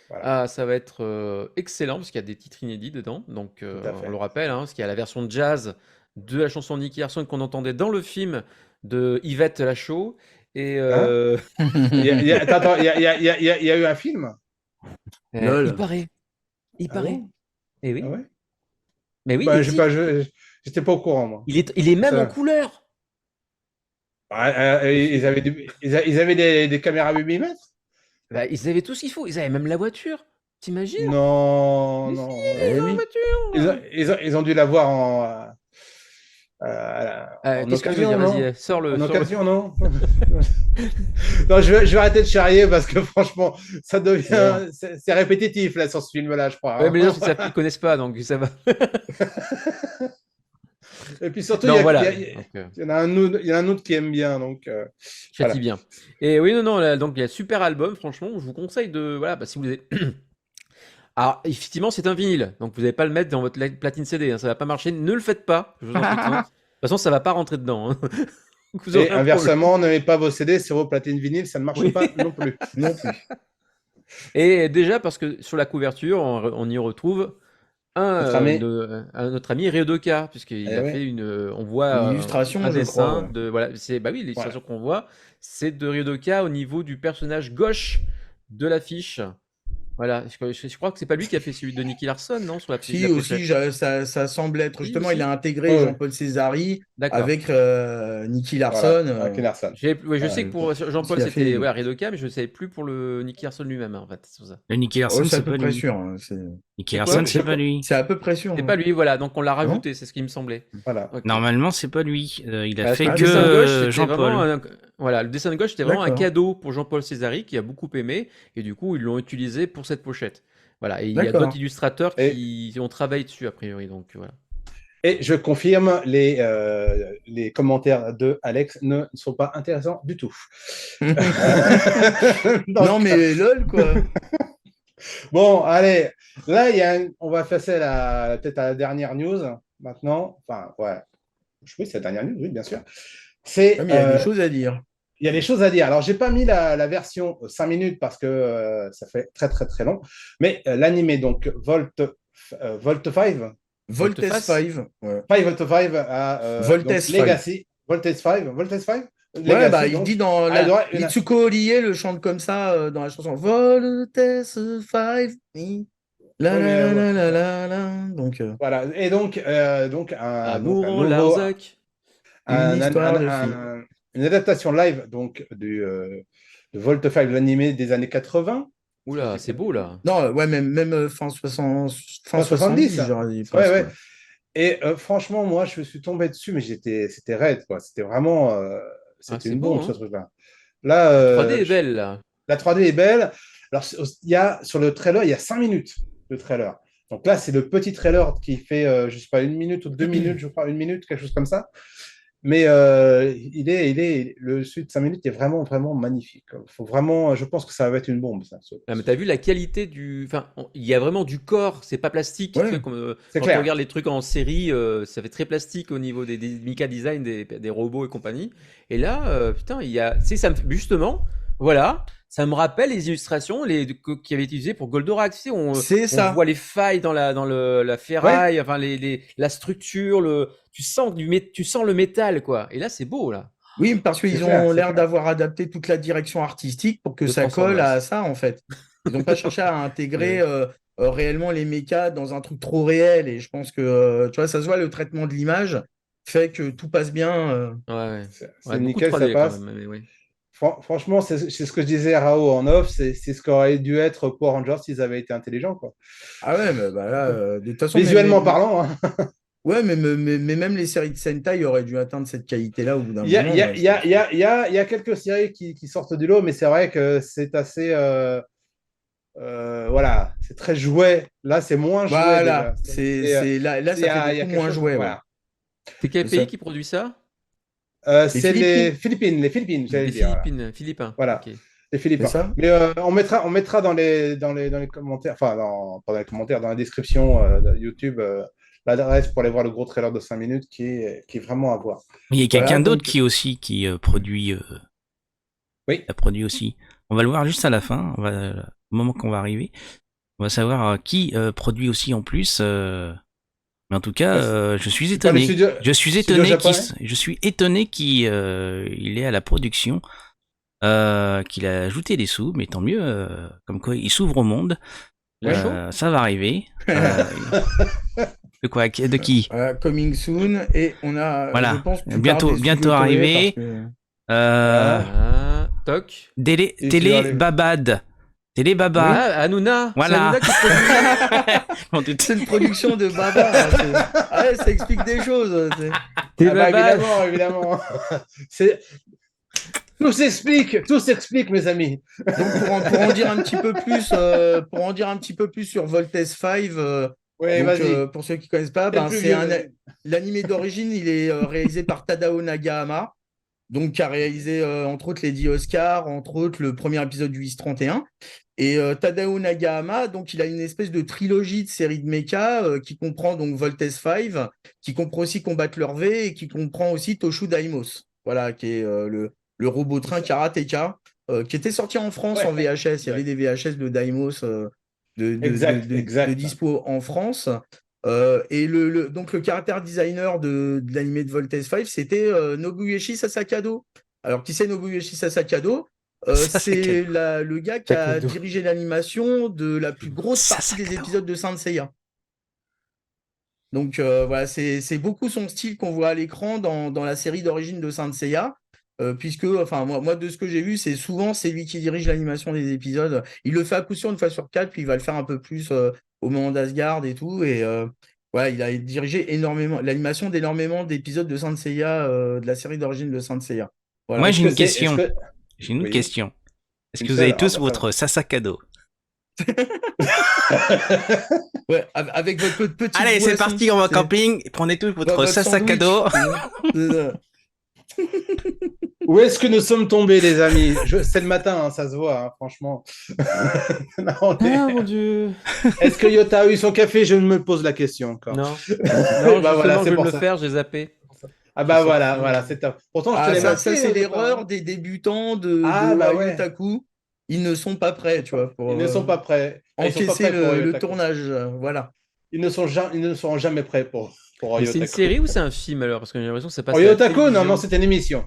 Voilà. Ah, ça va être excellent parce qu'il y a des titres inédits dedans. Donc, Tout à fait. on le rappelle, hein, parce qu'il y a la version jazz de la chanson Nicky Larson qu'on entendait dans le film de Yvette Lachaud. Et Hein Attends, il y a eu un film? Lol. il paraît. Il Ah paraît. bon? Eh oui. Ah ouais? Mais oui, Bah, il existe. j'étais pas au courant, moi. Il est même Ça- en couleur. Ils avaient, ils avaient des caméras 8 mm? Bah, ils avaient tout ce qu'il faut. Ils avaient même la voiture. T'imagines? Non, Mais non. si, Eh ils ont la oui. voiture. Ils ont dû l'avoir en Qu'est-ce que tu veux occasion, dire? non? Vas-y, sors-le. En sors-le. occasion, non? Non, je vais arrêter de charrier parce que franchement, ça devient. C'est répétitif là sur ce film-là, je crois. Ouais, Hein. mais les gens, ils connaissent pas, donc ça va. Et puis surtout, Non, il y, voilà. a- Donc, il y en a un autre, il y en a un autre qui aime bien. Donc, châtie voilà. bien. Et oui, non, là, donc il y a super album, franchement, je vous conseille de. Voilà, bah, si vous avez. Alors, effectivement, c'est un vinyle, donc vous n'allez pas le mettre dans votre platine CD, hein, ça va pas marcher. Ne le faites pas, je vous en prie. De toute façon, ça va pas rentrer dedans. Hein. Donc, vous aurez Et un inversement, ne mettez pas vos CD sur vos platines vinyles, ça ne marche Oui. pas non plus. Non plus. Et déjà, parce que sur la couverture, on y retrouve notre ami Ryodoka, puisqu'il a fait on voit Une illustration, un je dessin crois. voilà, oui, l'illustration qu'on voit, c'est de Ryodoka au niveau du personnage gauche de l'affiche. Voilà, je crois que c'est pas lui qui a fait celui de Nicky Larson, non, sur la Si, pochette. aussi, ça semble être. Si, Justement, il aussi. a intégré Jean-Paul Césari D'accord. avec Nicky Voilà, Larson. avec Larson. Je sais que pour Jean-Paul, qui a c'était fait- Ryodoka, mais je ne savais plus pour le Nicky Larson lui-même, en fait. C'est pour ça. Le Nicky Oh, Larson, c'est à c'est peu pas près lui. sûr. Nicky C'est Larson, quoi c'est pas lui. C'est à peu près sûr. C'est hein. pas lui, voilà, donc on l'a Ah bon rajouté, c'est ce qui me semblait. Voilà. Ok. Normalement, c'est pas lui. Il a Parce fait le dessin de gauche, que c'était Jean-Paul. vraiment voilà, le dessin de gauche, c'était vraiment un D'accord. cadeau pour Jean-Paul Césari, qui a beaucoup aimé, et du coup, ils l'ont utilisé pour cette pochette. Voilà, et il y a D'accord. d'autres illustrateurs qui ont travaillé dessus, a priori, donc voilà. Et je confirme, les commentaires de Alex ne sont pas intéressants du tout. Non, mais lol, quoi. Bon, allez, là, on va passer peut-être à la dernière news maintenant. Enfin, ouais. Oui, c'est la dernière news, oui, bien sûr. Mais il y a des choses à dire. Il y a des choses à dire. Alors, j'ai pas mis la version 5 minutes parce que ça fait très, très, très long. Mais l'animé, donc, Volt 5. Voltes 5. Ouais. 5 Volt 5 à Voltes donc, 5. Legacy. Voltes 5. Voltes 5 Ouais, Legacy, bah, il donc. dit dans Itsuko Olie le chante comme ça dans la chanson Voltes 5. La la la la la la. Donc, voilà. Et donc Amour un en nouveau, Larzac. une histoire de fille. une adaptation live donc de Volt 5, l'animé des années 80. Oula, c'est beau, là. Non, ouais, même fin 70, 70. j'aurais dit. Ouais, ouais. Et franchement, moi, je suis tombé dessus, mais c'était raide, quoi. C'était vraiment, c'était une bombe, ce truc-là. Là, la 3D est belle, là. La 3D est belle. Alors, sur le trailer, il y a 5 minutes de trailer. Donc là, c'est le petit trailer qui fait, je sais pas, 1 minute ou 2 minutes, je crois, 1 minute, quelque chose comme ça. Mais le suite de 5 minutes est vraiment, vraiment magnifique. Faut vraiment, je pense que ça va être une bombe, ça. Mais t'as vu la qualité Enfin, il y a vraiment du corps, c'est pas plastique. Ouais, tu sais, quand clair. tu regardes les trucs en série, ça fait très plastique au niveau des Mika Design, des robots et compagnie. Et là, putain, il y a. Tu sais, justement, voilà, ça me rappelle les illustrations qui avaient été utilisées pour Goldorak. Tu sais, on voit les failles dans la ferraille, enfin, la structure, tu sens le métal, quoi. Et là, c'est beau, là. Oui, parce qu'ils ont l'air d'avoir adapté toute la direction artistique pour que ça colle à ça, en fait. Ils n'ont pas cherché à intégrer réellement les mechas dans un truc trop réel. Et je pense que, tu vois, ça se voit, le traitement de l'image fait que tout passe bien. Ouais. C'est nickel, ça passe. Quand même, mais oui. Franchement, c'est ce que je disais à Rao en off, c'est ce qu'aurait dû être Power Rangers s'ils avaient été intelligents, quoi. Ah ouais, mais bah là, de toute façon. Visuellement parlant. Hein. Ouais, mais même les séries de Sentai auraient dû atteindre cette qualité-là au bout d'un moment. Il y a quelques séries qui sortent du lot, mais c'est vrai que c'est assez. Voilà, c'est très jouet. Là, c'est moins jouet. Voilà, déjà. là, ça fait beaucoup moins jouet. Voilà. C'est quel pays qui produit ça? C'est les Philippines. Les Philippines, Philippins. Voilà. Okay. Les Philippins. Mais on mettra dans les commentaires, enfin, pas dans les commentaires, dans la description de YouTube, l'adresse pour aller voir le gros trailer de 5 minutes qui est vraiment à voir. Mais il y a quelqu'un d'autre qui produit. Oui. A produit aussi. On va le voir juste à la fin, au moment qu'on va arriver. On va savoir qui produit aussi en plus. Mais en tout cas, je suis étonné. Je suis étonné qu'il est à la production, qu'il a ajouté des sous, mais tant mieux. Comme quoi, il s'ouvre au monde. Ça va arriver. De quoi? De qui? Coming soon, et on a. Voilà. Je pense, bientôt arrivé. Toc. Télé Babad. Télé Baba. Ah, Hanouna. Voilà. C'est une production de Baba. Ouais, ça explique des choses. Évidemment. Tout s'explique, mes amis. Donc pour en dire un petit peu plus, sur Voltes 5. Pour ceux qui connaissent pas, l'animé d'origine, il est réalisé par Tadao Nagahama, donc qui a réalisé entre autres les 10 Oscars, entre autres le premier épisode du Is-31. Et Tadao Nagahama, donc il a une espèce de trilogie de séries de mecha qui comprend donc Voltes 5, qui comprend aussi Combattre leur V et qui comprend aussi Toshu Daimos, voilà, qui est le robot train karatéka, qui était sorti en France en VHS. Il y avait des VHS de Daimos Exact. dispo en France. Et donc le caractère designer de l'animé de Voltes 5, c'était Nobuyoshi Sasakado. Alors, qui c'est Nobuyoshi Sasakado? C'est le gars qui a Sasakado. dirigé l'animation de la plus grosse partie des Sasakado. épisodes de Saint Seiya. Donc voilà, c'est beaucoup son style qu'on voit à l'écran dans la série d'origine de Saint Seiya. Puisque, enfin, moi, de ce que j'ai vu, c'est lui qui dirige l'animation des épisodes. Il le fait à coup sûr une fois sur 4, puis il va le faire un peu plus au moment d'Asgard et tout. Et voilà, il a dirigé énormément l'animation d'énormément d'épisodes de Saint Seiya, de la série d'origine de Saint Seiya. Voilà. Moi, j'ai Est-ce une que c'est- question. est-ce que- J'ai une autre Oui. question. Est-ce Une que vous seule? avez tous Ah, bah, ça votre Sasakado? Ouais, avec votre petite Allez, c'est boisson, parti, on va en c'est- camping. Prenez tous votre votre Sasakado. sandwich. Où est-ce que nous sommes tombés, les amis? C'est le matin, hein, ça se voit, hein, franchement. Non, Ah mon dieu. Est-ce que Yota a eu son café? Je me pose la question encore. Non. Non, Bah justement, voilà, je c'est vais pour me le ça. faire, j'ai zappé. Ah bah Je sais voilà, plus. voilà, c'est top. Pourtant, je te Ah, l'ai ça, marqué c'est au l'erreur départ. des débutants de Ah, bah ouais. Otaku. Ils ne sont pas prêts, tu vois, pour Ils ne sont pas prêts. Ils sont pas encaisser prêts pour le Oyotaku. tournage. Voilà. Ils ne seront jamais prêts pour Mais c'est une Oyotaku. série ou c'est un film alors? Parce que j'ai l'impression que c'est pas Oyotaku, non, c'était une émission.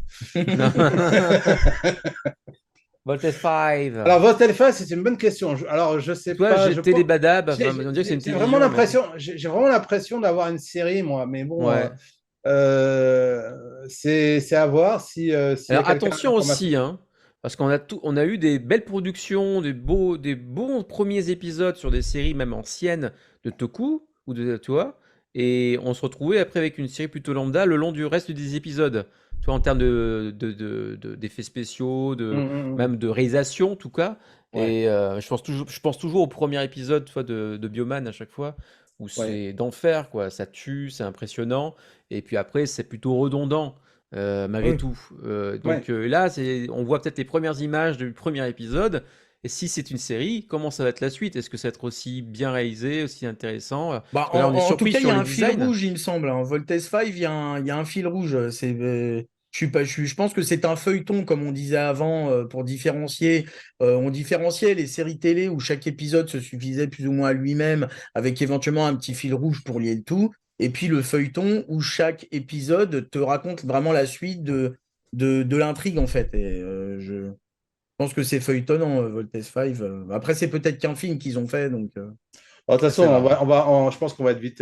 Voltes 5. Alors, votre téléphone, c'est une bonne question. Alors, je sais Toi, pas. j'étais des badabs. J'ai- Enfin, on dirait que c'est une j'ai télévision. vraiment mais- l'impression, j'ai vraiment l'impression d'avoir une série, moi. Mais bon, Ouais. c'est à voir si. S'il y a Alors quelqu'un attention d'informatif. aussi, hein, parce on a eu des belles productions, des bons premiers épisodes sur des séries même anciennes de Toku ou de toi, et on se retrouvait après avec une série plutôt lambda le long du reste des épisodes. Tu vois, en termes d'effets spéciaux, même de réalisation en tout cas. Ouais. Et je pense toujours au premier épisode, tu vois, de Bioman à chaque fois, où c'est d'enfer, quoi. Ça tue, c'est impressionnant. Et puis après, c'est plutôt redondant, malgré Oui. tout. Donc là, on voit peut-être les premières images du premier épisode. Et si c'est une série, comment ça va être la suite? Est-ce que ça va être aussi bien réalisé, aussi intéressant? Bah, Parce que là, on est en tout surpris cas, il y sur a les un fil designs. rouge, il me semble. Hein. Voltes 5, il y a un fil rouge. Je pense que c'est un feuilleton, comme on disait avant, pour différencier. On différenciait les séries télé où chaque épisode se suffisait plus ou moins à lui-même, avec éventuellement un petit fil rouge pour lier le tout. Et puis le feuilleton où chaque épisode te raconte vraiment la suite de l'intrigue, en fait. Et je pense que c'est feuilletonnant, Voltes 5. Après, c'est peut-être qu'un film qu'ils ont fait, donc. De toute façon, je pense qu'on va être vite.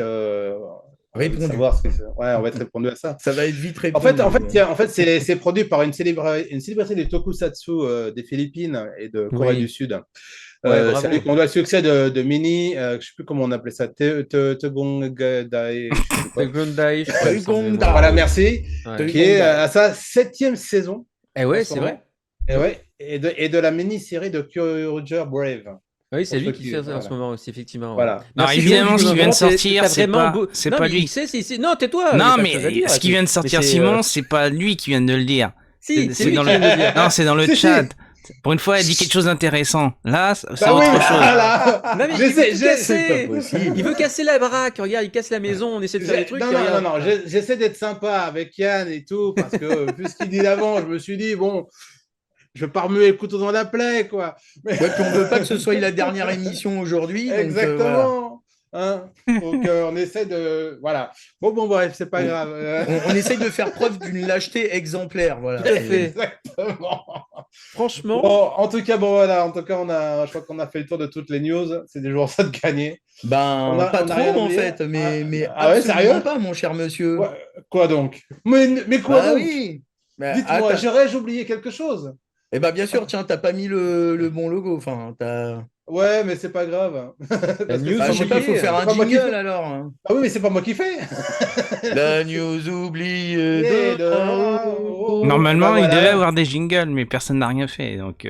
On va vite Répondu. savoir ce que c'est. Ouais, on va être répondu à ça. Ça va être vite En répondu. fait, c'est produit par une célébrité des tokusatsu des Philippines et de Corée du Sud. bravo. C'est lui qu'on doit le succès de Mini, je ne sais plus comment on appelait ça, Tegongdai. Gundai, je crois, il me semblait, Tegongdai. Voilà, merci. Ouais. Qui est à sa 7e saison. Eh ouais, en ce c'est moment. vrai. Et de la mini-série de Kyoryuger Brave. Oui, c'est Pour lui ceux qui qui- fait ça en voilà. ce moment aussi, effectivement. ouais. Voilà. Non, Merci évidemment, beaucoup, ce qui vient de Simon. sortir, T'as c'est vraiment pas- beau- c'est Non, pas mais lui. Non, tais-toi. y a Non, pas de mais chose à dire ce qui vient de là-dessus. sortir Mais c'est, Simon, c'est pas lui qui vient de le dire. Si, c'est lui dans qui vient de le dire. Non, c'est dans le Si, chat. si. Pour une fois, elle dit quelque chose d'intéressant. Là, c'est Bah oui, autre chose. voilà. Non, mais il J'essaie- veut tout j'ai- casser. c'est pas possible. Il veut casser la baraque. Regarde, il casse la maison. On essaie de faire des trucs. Non, et regarde. non, j'essaie d'être sympa avec Yann et tout, parce que vu ce qu'il dit d'avant, je me suis dit, bon, je vais pas remuer le couteau dans la plaie, quoi. Ouais, puis on veut pas que ce soit la dernière émission aujourd'hui. Donc, voilà. Exactement. Hein, donc, on essaie de. Voilà. Bon, bref, c'est pas grave. On essaye de faire preuve d'une lâcheté exemplaire. Voilà. Tout à fait. Exactement. Franchement. Bon, en tout cas, je crois qu'on a fait le tour de toutes les news. C'est toujours ça de gagner. Ben, pas on a trop rien en oublié. fait, mais ouais, absolument sérieux pas, mon cher monsieur. Ouais, quoi donc? Mais quoi Bah donc? oui. Bah, Dites-moi, attends. j'aurais-je oublié quelque chose? Eh ben, bien sûr, tiens, t'as pas mis le bon logo. Enfin, t'as. Ouais, mais c'est pas grave. La news Bah, je sais pas, faut oubliée. faire C'est un pas moi qui jingle fais. alors. Hein. Ah oui, mais c'est pas moi qui fais. La news oubliée Et de Raoult. Normalement, Bah, il voilà. devait avoir des jingles, mais personne n'a rien fait. Donc,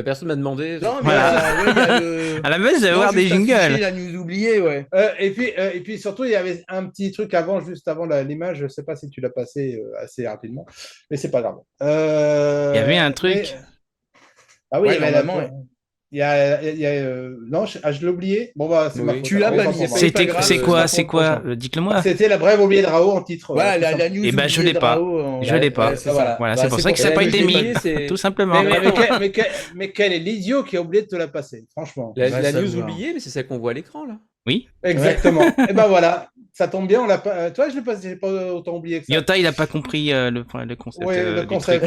Personne m'a demandé. Non, mais Voilà. ouais, il y a le- à la base, il devait Non, avoir des juste afficher jingles. la news oubliée, ouais. Et puis surtout, il y avait un petit truc juste avant l'image. Je sais pas si tu l'as passé assez rapidement, mais c'est pas grave. Il y avait un truc. Ah oui, Ouais, il y avait normalement, la- ouais. Non, je l'ai oublié. Bon, bah, c'est ma Oui. faute. Tu l'as Alors, pas autant mis, pour moi. c'est pas grave, C'est quoi, c'est c'est pour le quoi? prochain. Dites-le-moi. C'était la brève oubliée de Raoult en titre. Voilà, tout la simplement. news Eh ben, je oubliée l'ai de pas. Raoult. Je l'ai pas. Ouais, c'est ça. Voilà. C'est pour ça que pour ça n'a Et pas la que news je été l'ai pas mis, mis. oubliée, tout c'est. simplement. Mais quel est l'idiot qui a oublié de te la passer, franchement. Va La news savoir. oubliée, mais c'est celle qu'on voit à l'écran, là. Oui. Exactement. Et ben voilà, ça tombe bien, on l'a pas. Toi, je l'ai pas autant oublié que ça. Yota, il a pas compris le concept Oui, le du truc. concept.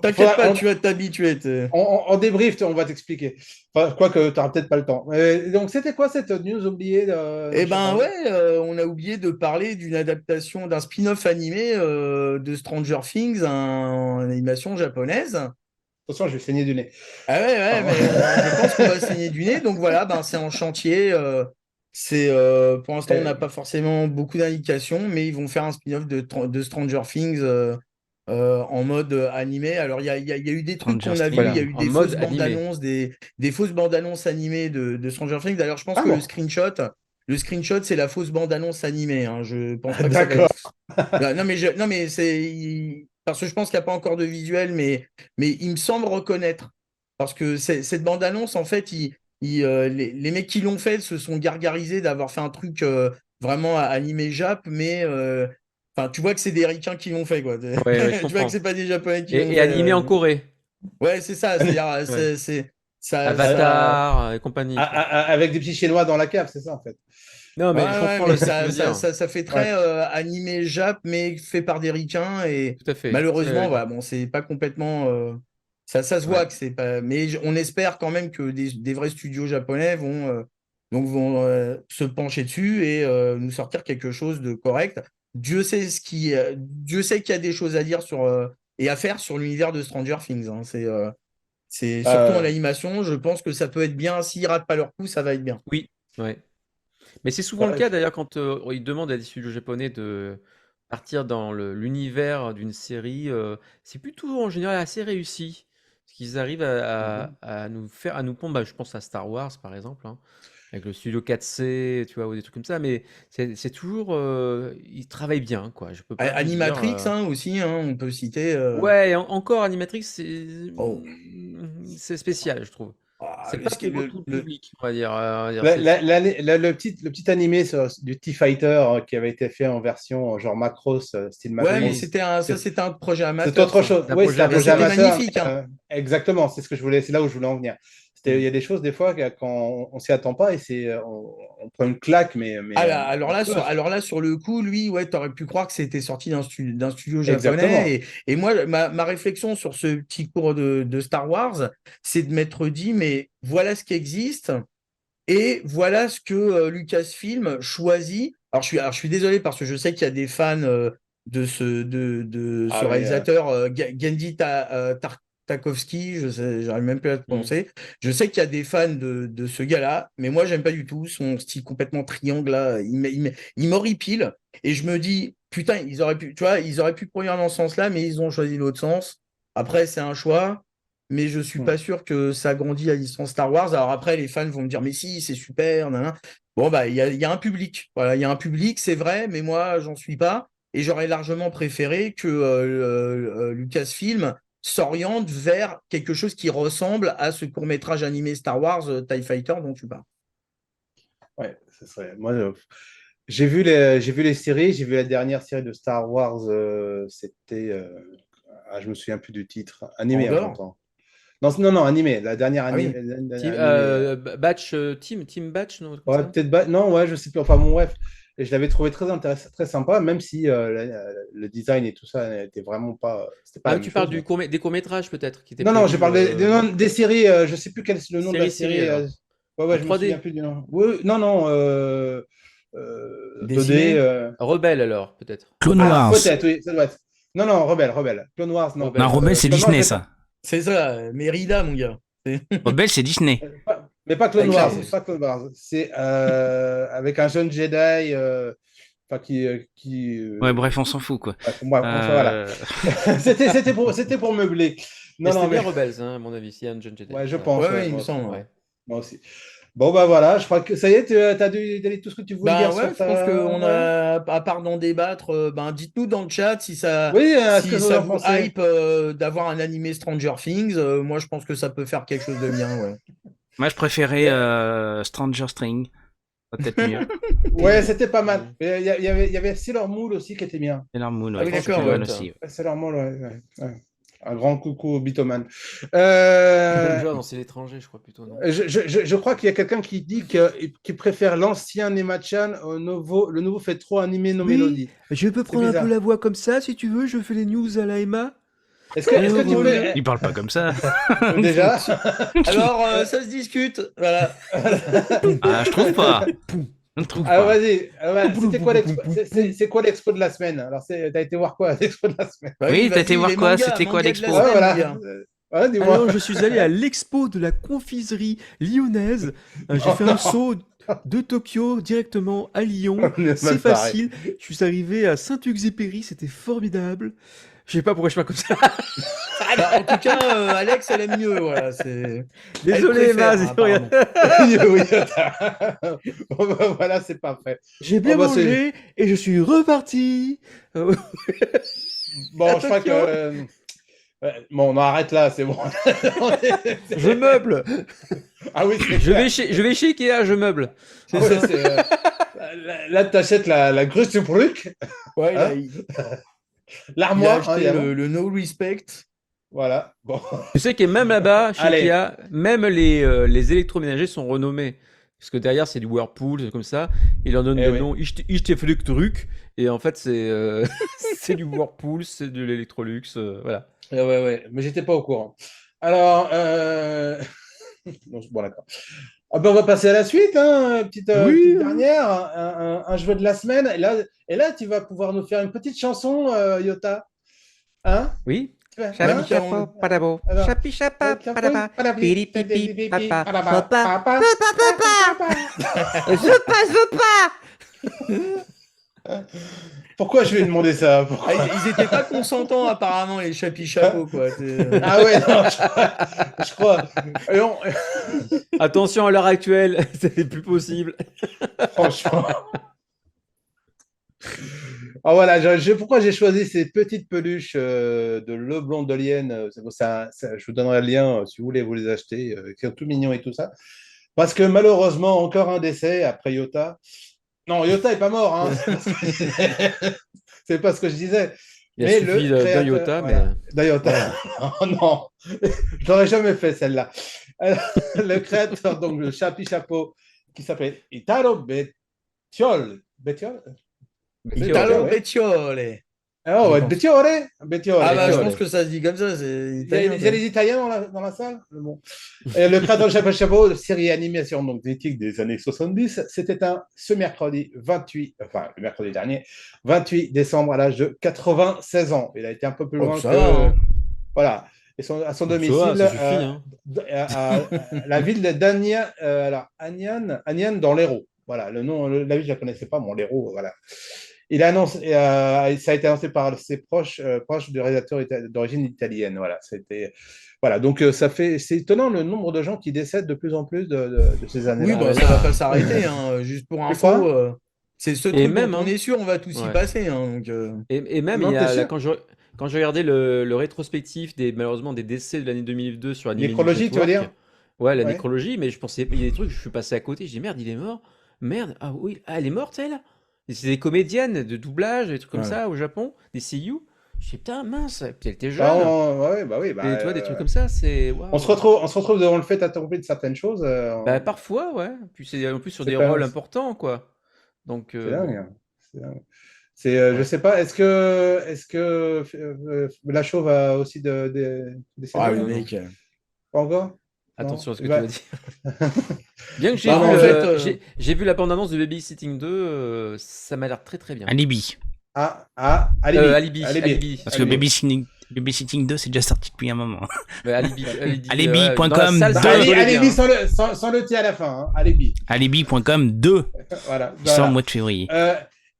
T'inquiète pas, tu vas t'habituer. En débrief, on va t'expliquer. Enfin, quoique, tu n'auras peut-être pas le temps. Donc, c'était quoi cette news oubliée Eh je sais ben pas. ouais, on a oublié de parler d'une adaptation d'un spin-off animé de Stranger Things, une animation japonaise. Attention, je vais saigner du nez. Ah ouais, ouais, Pardon. mais je pense qu'on va saigner du nez. Donc voilà, ben, c'est en chantier. Pour l'instant, on n'a pas forcément beaucoup d'indications, mais ils vont faire un spin-off de Stranger Things en mode animé. Alors, il y a eu des trucs Stranger qu'on a vus. Things. Il y a eu En des mode fausses bandes animé. annonces, des fausses bandes annonces animées de Stranger Things. D'ailleurs, je pense Ah que bon. le screenshot, c'est la fausse bande annonce animée. Hein. Je pense pas que ça va D'accord. être. Non, mais parce que je pense qu'il n'y a pas encore de visuel, mais il me semble reconnaître. Parce que cette bande-annonce, en fait, les mecs qui l'ont fait se sont gargarisés d'avoir fait un truc vraiment animé Jap, mais enfin, tu vois que c'est des Ricains qui l'ont fait, quoi. Ouais, je Tu vois que comprends. c'est pas des Japonais qui l'ont Et fait. animé en Corée. Ouais, c'est ça. C'est-à-dire, Ouais. ça. Avatar et compagnie, quoi. Avec des petits Chinois dans la cave, c'est ça, en fait. Non, Ouais, mais je ouais, comprends mais ce que tu veux dire. ça fait Ouais. très animé Jap, mais fait par des Ricains. Et Tout à fait. malheureusement, voilà, bon, c'est pas complètement. Ça se voit Ouais. que c'est pas. Mais on espère quand même que des vrais studios japonais vont se pencher dessus et nous sortir quelque chose de correct. Dieu sait qu'il y a des choses à dire et à faire sur l'univers de Stranger Things. Hein. C'est surtout en Euh, animation, je pense que ça peut être bien. S'ils ratent pas leur coup, ça va être bien. Oui, ouais. Mais c'est souvent le ouais, cas d'ailleurs quand ils demandent à des studios japonais de partir dans l'univers d'une série. C'est plutôt en général assez réussi. Parce qu'ils arrivent à nous faire, à nous pondre, bah, je pense à Star Wars par exemple, hein, avec le studio 4C, tu vois, ou des trucs comme ça. Mais c'est toujours. Ils travaillent bien, quoi. Je peux pas vous dire. Animatrix hein, aussi, hein, on peut citer. Ouais, encore Animatrix, Oh. c'est spécial, je trouve. C'est pas pour tout le public, on va dire. Le petit animé du T-Fighter qui avait été fait en version genre Macross, style Macross. Ouais, mais c'était un projet amateur. C'est autre chose. Oui, c'était un projet amateur. Magnifique. Hein. Exactement, c'est là où je voulais en venir. Il y a des choses, des fois, quand on s'y attend pas et on prend une claque, mais alors là, sur le coup, lui, ouais, tu aurais pu croire que c'était sorti d'un studio japonais. Et moi, ma réflexion sur ce petit cours de Star Wars, c'est de m'être dit, mais voilà ce qui existe et voilà ce que Lucasfilm choisit. Alors, je suis désolé parce que je sais qu'il y a des fans de ce réalisateur, Genndy Tartakovsky, j'arrive même plus à le prononcer. Je sais qu'il y a des fans de ce gars-là, mais moi, j'aime pas du tout son style complètement triangle, là. Il m'horripile. Et je me dis, putain, ils auraient pu produire dans ce sens-là, mais ils ont choisi l'autre sens. Après, c'est un choix, mais je suis pas sûr que ça agrandit la licence Star Wars. Alors après, les fans vont me dire, mais si, c'est super. Nanana. Bon, bah, il y a un public. Voilà, il y a un public, c'est vrai, mais moi, j'en suis pas. Et j'aurais largement préféré que Lucasfilm s'oriente vers quelque chose qui ressemble à ce court-métrage animé Star Wars TIE Fighter dont tu parles. Ouais, ce serait. Moi, j'ai vu les séries, j'ai vu la dernière série de Star Wars, c'était. Je me souviens plus du titre. Animé, hein, j'entends. Non, animé. La dernière animé. Team Batch, non? Ouais, peut-être. Non, ouais, je sais plus. Enfin, bon, bref. Et je l'avais trouvé très intéressant, très sympa, même si le design et tout ça n'était vraiment pas. Tu parles des courts-métrages peut-être qui étaient Non, je parle des séries. Je sais plus quel est le nom de la série. Ouais, je me souviens plus du nom. Non. 2D. Rebelle alors, peut-être. Clone Wars. Peut-être, oui, ça doit être. Non, Rebelle. Clone Wars, non. Non, Rebelle, c'est Disney, ça. C'est ça, Mérida, mon gars. Rebelle, c'est Disney. Mais pas Clone Wars. Pas Clone Wars. C'est avec un jeune Jedi. Ouais, bref, on s'en fout, quoi. Voilà. C'était pour meubler. C'était bien Rebels, hein, à mon avis, s'il y a un jeune Jedi. Ouais, je pense. Ouais, il me semble. Moi aussi. Bon, bah voilà, je crois que ça y est, tu as dit tout ce que tu voulais Ben dire ouais, sur je pense qu'on Ouais. a, à part d'en débattre, ben dites-nous dans le chat si ça, Oui, est-ce que si vous ça en vous pensez? hype d'avoir un animé Stranger Things. Moi, je pense que ça peut faire quelque chose de bien, ouais. Moi, je préférais Mais- Stranger Things. Peut-être mieux. Ouais, c'était pas mal. Mm. Mais il y avait Sailor Moon aussi qui était bien. Sailor Moon, Ah ouais, oui, c'est d'accord, pas ouais. mal Pilote. aussi. Sailor Moon, ouais. Un grand coucou au Bitoman. Ninja, non, c'est l'étranger, je crois plutôt, non? Je crois qu'il y a quelqu'un qui dit qu'il préfère l'ancien Nema-chan au nouveau. Le nouveau fait trop animé nos mélodies. Je peux C'est prendre un peu bizarre. la voix comme ça, si tu veux, je fais les news à la Emma. Est-ce que tu peux. Il parle pas comme ça. Déjà? Alors, ça se discute, voilà. Ah, je trouve pas. Je ne trouve Ah, pas. vas-y. C'était quoi l'expo? C'est quoi l'expo de la semaine? Alors, t'as été voir quoi, l'expo de la semaine? Bah Oui, t'as vas-y, été voir les quoi? mangas, C'était quoi mangas de la l'expo? Ah, semaine, voilà. mon gars. Ouais, dis-moi. Alors, je suis allé à l'expo de la confiserie lyonnaise. J'ai fait un saut de Tokyo directement à Lyon. On est C'est mal barré. facile. Je suis arrivé à Saint-Exupéry, c'était formidable. Je sais pas pourquoi je parle comme ça. Bah, en tout cas, Alex, elle aime mieux, voilà. Désolé, préfère, Emma, hein, c'est rien. apparemment. Oui, bon, bah, voilà, c'est parfait. J'ai bien Bon, bah, mangé et je suis reparti. Bon, je crois que. Attention. Bon, on arrête là, c'est bon. Je meuble. Ah oui, c'est Je clair. vais chez Ikea, je meuble. Ah ouais, là, tu achètes la grue de Bruck, Ouais, Hein il a l'armoire, acheté évidemment. le No Respect. Voilà. Bon. Tu sais que même là-bas, chez Allez. Ikea, même les électroménagers sont renommés. Parce que derrière, c'est du Whirlpool, c'est comme ça. Ils leur donnent Eh le oui. nom Truc. Et en fait, c'est c'est du Whirlpool, c'est de l'Electrolux. Voilà. Ouais, mais j'étais pas au courant. Alors, bon, d'accord. Ah ben, on va passer à la suite, hein, petite Oui. dernière, un jeu de la semaine. Et là, tu vas pouvoir nous faire une petite chanson, Yota. Hein? Oui. Hein? Chapi chapo, padabo. Alors, Chapi chapa, padaba. Piri pipi, papa. Papa. Je veux pas. Pourquoi je vais demander ça? Ah, ils étaient pas consentants, apparemment, les chapi chapeaux, quoi. Ah ouais, non, je crois. Et Attention, à l'heure actuelle, c'est plus possible. franchement. Ah voilà, pourquoi j'ai choisi ces petites peluches de Le Blondelienne. Je vous donnerai le lien si vous voulez vous les acheter, qui sont tout mignons et tout ça. Parce que malheureusement, encore un décès après Yota. Non, Yota est pas mort, hein. C'est pas ce que je disais. Il a Mais suffi le d'un créateur, Iota, voilà, mais. d'un Iota. Oh non, je l'aurais jamais fait celle-là. Le créateur donc de Chapi Chapeau, qui s'appelle Italo Bettiol. Bettiol? Italo ouais. Becciole. Oh, Je pense. Bettiole? Bettiole. Ah bah, je Bettiole. pense que ça se dit comme ça, c'est Il y a italien. il y a les Italiens dans la salle? Bon. Et le créateur de Chapeau Chapeau, série animation donc mythique des années 70, c'était ce mercredi 28, enfin le mercredi dernier, 28 décembre à l'âge de 96 ans. Il a été un peu plus Oh, loin ça que. va, hein. Voilà. Et à son Ça va, domicile, ça suffit, hein. à la ville d'Agnan, Agnan dans l'Hérault. Voilà, le nom, la ville, je ne la connaissais pas, mon l'Hérault, voilà. Il a annoncé, ça a été annoncé par ses proches du réalisateur d'origine italienne. Voilà, voilà. Donc c'est étonnant le nombre de gens qui décèdent de plus en plus de ces années-là. Oui, bah, ça va pas s'arrêter, hein. Juste pour Tu info, crois c'est ce Et truc même, dont on hein. est sûr, on va tous y Ouais. passer, hein, donc, Et même, Non, il y t'es a, là, sûr quand je regardais le rétrospectif malheureusement des décès de l'année 2002 sur Anime News Nécrologie, tu veux Network. dire? Ouais, la Ouais. nécrologie, mais je pensais, il y a des trucs, je suis passé à côté, j'ai dit merde, il est mort. Merde, ah oui, elle est morte elle? Et c'est des comédiennes de doublage, des trucs comme Ouais. ça au Japon, des seiyuu. Je dis putain, mince, puis elle était jeune. Bah oui, Et tu vois, des trucs comme ça, c'est. Waouh. on se retrouve devant le fait accompli de certaines choses. Bah, parfois, ouais. Puis c'est en plus sur C'est des pas- rôles importants, quoi. Donc, C'est dingue, bon. hein. C'est dingue. Je Ouais. sais pas, est-ce que la chauve a aussi décédé? ah, non, le non. mec. Pas encore? Attention à ce que Bah, tu vas dire. Bien que j'ai Bah, vu, en fait, j'ai vu la bande-annonce de Babysitting 2, ça m'a l'air très très bien. Alibi. Alibi. Alibi. Parce que Babysitting 2, c'est déjà sorti depuis un moment. Ouais, Alibi. Alibi.com, dans la salle, deux. ça rigolait Alibi bien. sans le T à la fin, hein. Alibi. Alibi.com 2, Voilà. qui sort au mois de février.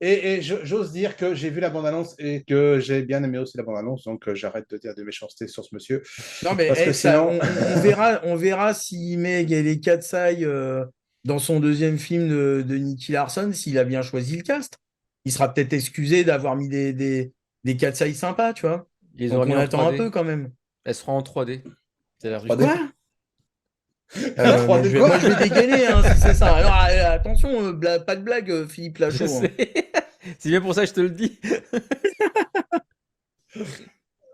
Et j'ose dire que j'ai vu la bande-annonce et que j'ai bien aimé aussi la bande-annonce, donc j'arrête de dire des méchancetés sur ce monsieur. Non, mais Parce que ça, sinon- on verra si Meg et les Katsai dans son deuxième film de Nicky Larson, s'il a bien choisi le cast. Il sera peut-être excusé d'avoir mis des catsailles sympas, tu vois. Ils les Donc auraient mis on en attend un 3D. peu quand même. Elle sera en 3D. C'est la 3D. Quoi? Trois D quoi Moi, je vais dégainer hein, si c'est ça. Alors, attention, pas de blague, Philippe Je Lachaud. hein. sais. C'est bien pour ça que je te le dis.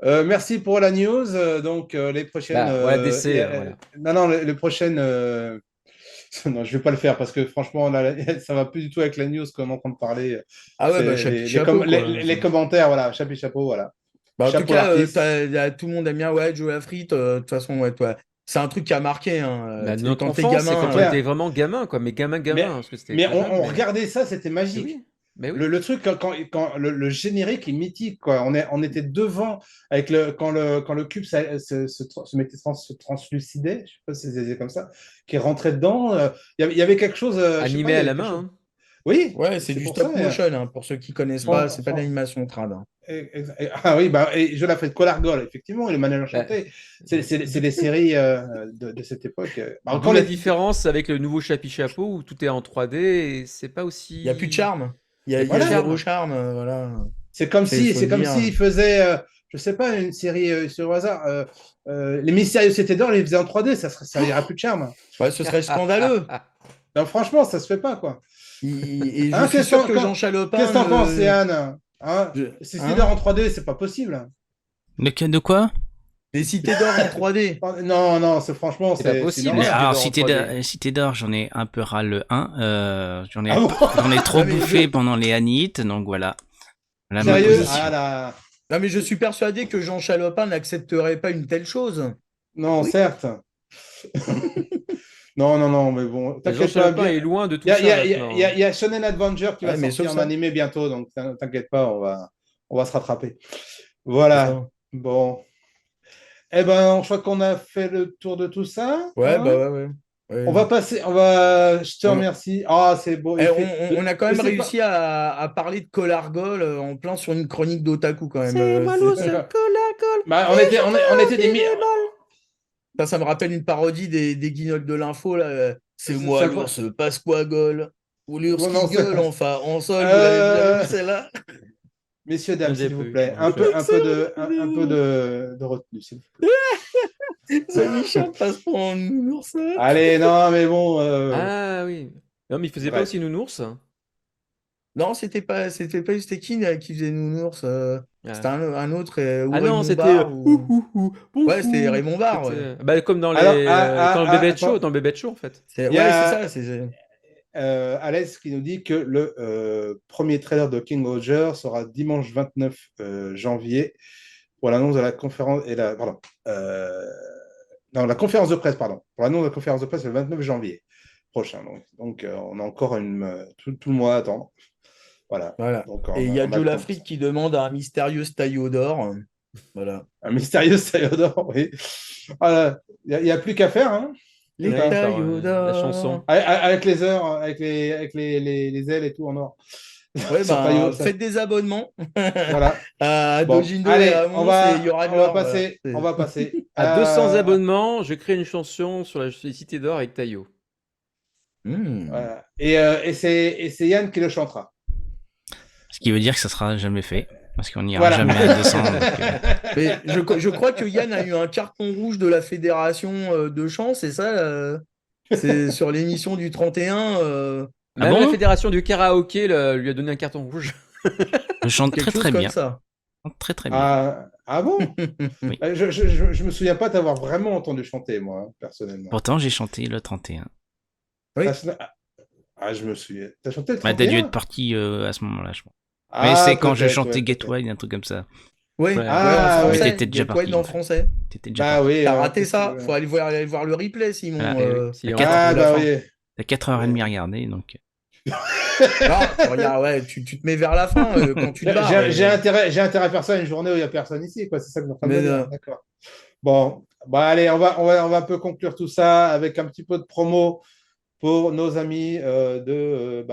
Merci pour la news. Donc, les prochaines. Voilà, DC, voilà. Non, les prochaines. Non, je vais pas le faire parce que franchement, là, ça va plus du tout avec la news qu'on est en train de parler. Ah ouais, bah, C'est chapeau, quoi. les commentaires, voilà, chapeau, voilà. Bah, en tout Chapeau cas, l'artiste. tout le monde aime bien ouais, Joe Lafrite. De toute façon, ouais, toi, c'est un truc qui a marqué. Hein. Bah, Tu sais, notre quand t'es enfance, c'est gamin, quand on était vraiment gamin, quoi. Mais gamin, Mais, parce que c'était mais très jeune, on mais- regardait ça, c'était Mais magique. oui. Mais oui. Le truc, quand le générique est mythique, quoi. On était devant avec quand le cube se translucidait, je sais pas si c'est comme ça, qui rentrait dedans. Il y avait quelque chose. Je sais pas, Animé il y à avait la quelque main. chose. Hein. Oui, ouais, c'est du pour stop ça. motion. Hein, pour ceux qui connaissent Fran- pas, c'est pas fran- d'animation trad. Hein. Ah oui, bah, et je la fais de Colargol, effectivement, et le Manège Bah, Enchanté. C'est des séries de cette époque. Bah, D'où encore la les- différence avec le nouveau Chapi Chapeau où tout est en 3D et c'est pas aussi. Il n'y a plus de charme. Il y a, Y a il plus y de a zéro charme. charme. Voilà. C'est comme C'est faut c'est le comme dire. s'il faisait, je sais pas, une série sur le hasard. Les Mystérieux Cités d'Or, ils les faisaient en 3D, ça irait plus de charme. Ouais, ce serait scandaleux. Non, franchement, ça se fait pas, quoi. Et je Hein, suis sûr que Jean Chalopin. qu'est-ce que t'en penses, Yann? Hein, Cités hein d'Or en 3D, c'est pas possible. De quoi? Les cités d'or en 3D. Non, franchement, C'est pas c'est possible, une les horreur. Alors, Cité d'Or en 3D. Cité d'Or, j'en ai un peu ras le 1. J'en ai, Ah bon j'en ai trop Ah, mais bouffé pendant les Anites, donc voilà. Voilà ma Sérieux? position. Ah là. Non, mais je suis persuadé que Jean Chalopin n'accepterait pas une telle chose. Non, Oui. certes. Non, mais bon, Jean t'inquiète pas. Chalopin est loin de tout Il y a, ça il y a- il y a- maintenant. il y a- il y a Shonen Adventure qui va Ouais, mais sortir sauf en ça. animé bientôt, donc t'inquiète pas, on va se rattraper. C'est Voilà. ça. Bon. Eh ben, je crois qu'on a fait le tour de tout ça. Ouais, hein. bah ouais. On va passer, je te On- remercie. Ah, c'est beau. Eh, il fait- on a quand je même sais réussi à parler de Colargol en plein sur une chronique d'Otaku quand même. Bah, on était des Ça me rappelle une parodie des guignols de l'info. Là. C'est C'est moi ça, l'ours Pasquagol. Ou l'ours Non, qui gueule, enfin, en sol, vous l'avez déjà vu celle-là? Messieurs, dames, J'ai s'il vous plus, plaît, non, un peu de retenue, s'il vous plaît. Sony passe pour un ours. Allez, non, mais bon. Ah oui. Non, mais il faisait pas Ouais. aussi Nounours. Non, c'était qui qui faisait Nounours. C'était Ah. un autre. Ou Ah non, Raymond c'était. Barre, Ouais, c'était Raymond Barre. Ouais. C'était- Bah, comme dans Alors, dans le bébé de attends. show, dans le bébé de show en fait. Ouais, Il y a- c'est ça. Alex qui nous dit que le premier trailer de King Roger sera dimanche 29 janvier pour l'annonce de la conférence non, la conférence de presse, pardon. Pour l'annonce de la conférence de presse le 29 janvier prochain. Donc on a encore tout le mois à attendre. Voilà. Voilà. Donc, Et il y a on Joe attend. Lafrite qui demande un mystérieux Staillot d'or. Voilà. Un mystérieux Sayodor, oui. Voilà. Il n'y a plus qu'à faire, hein. Les Ouais, par, Taillots d'or. la chanson. Avec les heures, avec les ailes et tout en or. Ouais, Sur bah, Taillot, ça. faites des abonnements Voilà. à Bon, Dojindo allez, et à Mons, et il y aura de on va l'or, passer. voilà. On va passer. À 200 abonnements, je crée une chanson sur la Cité d'Or avec Taillot. Voilà. Et c'est Yann qui le chantera. Ce qui veut dire que ça sera jamais fait. Parce qu'on n'ira Voilà. jamais à 200. donc, Mais je crois que Yann a eu un carton rouge de la fédération de chant, c'est ça c'est sur l'émission du 31. Ah Même bon la fédération du karaoké lui a donné un carton rouge. je chante Quelque très chose très comme bien. ça. Très très bien. Ah bon? Oui. Je me souviens pas t'avoir vraiment entendu chanter, moi, hein, personnellement. Pourtant, j'ai chanté le 31. Oui. Je me souviens. T'as chanté le Bah, 31? t'as dû être parti à ce moment-là, je pense. Ah, Mais c'est quand je peut-être, chantais ouais, Get peut-être. Wild, un truc comme ça. Oui, Ouais. Ah, en oui. français. T'étais déjà Get parti, Wild en en fait. français. T'étais déjà Bah parti. oui. T'as ouais, raté qu'est-ce ça, que- faut aller voir le replay, Simon. Ah, Eh oui, si, Ah, bah oui. T'as 4h30 à regarder, donc. Non, regarde, ouais, tu te mets vers la fin quand tu te barres. J'ai intérêt à faire ça une journée où il n'y a personne ici, quoi. C'est ça que je suis en train de Mais dire. non. D'accord. Bon, bah allez, on va un peu conclure tout ça avec un petit peu de promo pour nos amis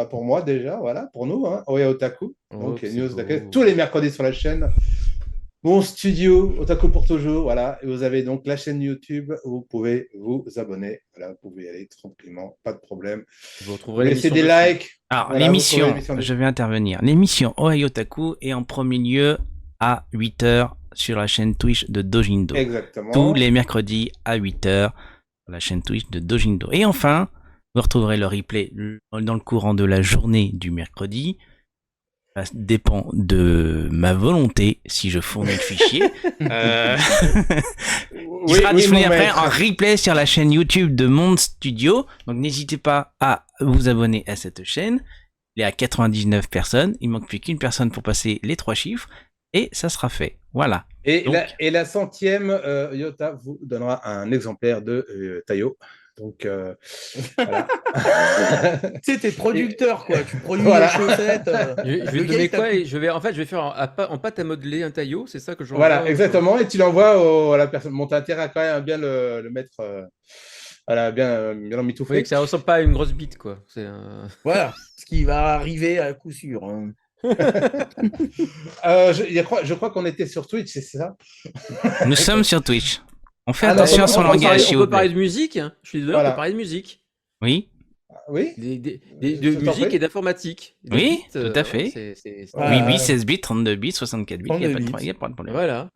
pour moi déjà, voilà, pour nous, hein, Oya Otaku. Donc, Oh, news c'est d'accueil beau. tous les mercredis sur la chaîne. Mon studio, Otaku pour toujours, voilà. Et vous avez donc la chaîne YouTube où vous pouvez vous abonner. Voilà, vous pouvez y aller tranquillement, pas de problème. Vous Vous retrouverez laissez l'émission des dessus. likes. Alors, Voilà, vous trouvez l'émission, l'émission je vais intervenir. L'émission Ohio Otaku est en premier lieu à 8h sur la chaîne Twitch de Dojindo. Exactement. Tous les mercredis à 8h sur la chaîne Twitch de Dojindo. Et enfin, vous retrouverez le replay dans le courant de la journée du mercredi. Ça dépend de ma volonté si je fournis le fichier. Il sera disponible mon après maître. en replay sur la chaîne YouTube de Monde Studio. Donc n'hésitez pas à vous abonner à cette chaîne. Il est à 99 personnes. Il manque plus qu'une personne pour passer les 3 chiffres. Et ça sera fait. Voilà. Et, Donc- la 100e, Yota vous donnera un exemplaire de Tayo. Donc, voilà. Tu sais, t'es producteur, quoi. Tu produis Voilà. les chaussettes. Je vais le te gars, donner il t'a- quoi et je vais faire en pâte à modeler un taillot, c'est ça que je Voilà, exactement. Et tu l'envoies à la personne. Bon, t'as intérêt à quand même à bien le mettre. Voilà, bien l'emmitoufler. Oui, que ça ressemble pas à une grosse bite, quoi. C'est Voilà, ce qui va arriver à coup sûr. Hein. Je crois qu'on était sur Twitch, c'est ça? Nous sommes sur Twitch. On fait Ah, attention à son on peut langage, s'il on vous peut parler plaît. de musique, hein. Je suis désolé, on Voilà. peut parler de musique. Oui, Oui? De Je t'en musique prie. et d'informatique. Des Oui, bits, tout à fait. c'est- Voilà. 8 bits, 16 bits, 32 bits, 64 bits, il n'y a, 32 bits. pas de problème. Voilà.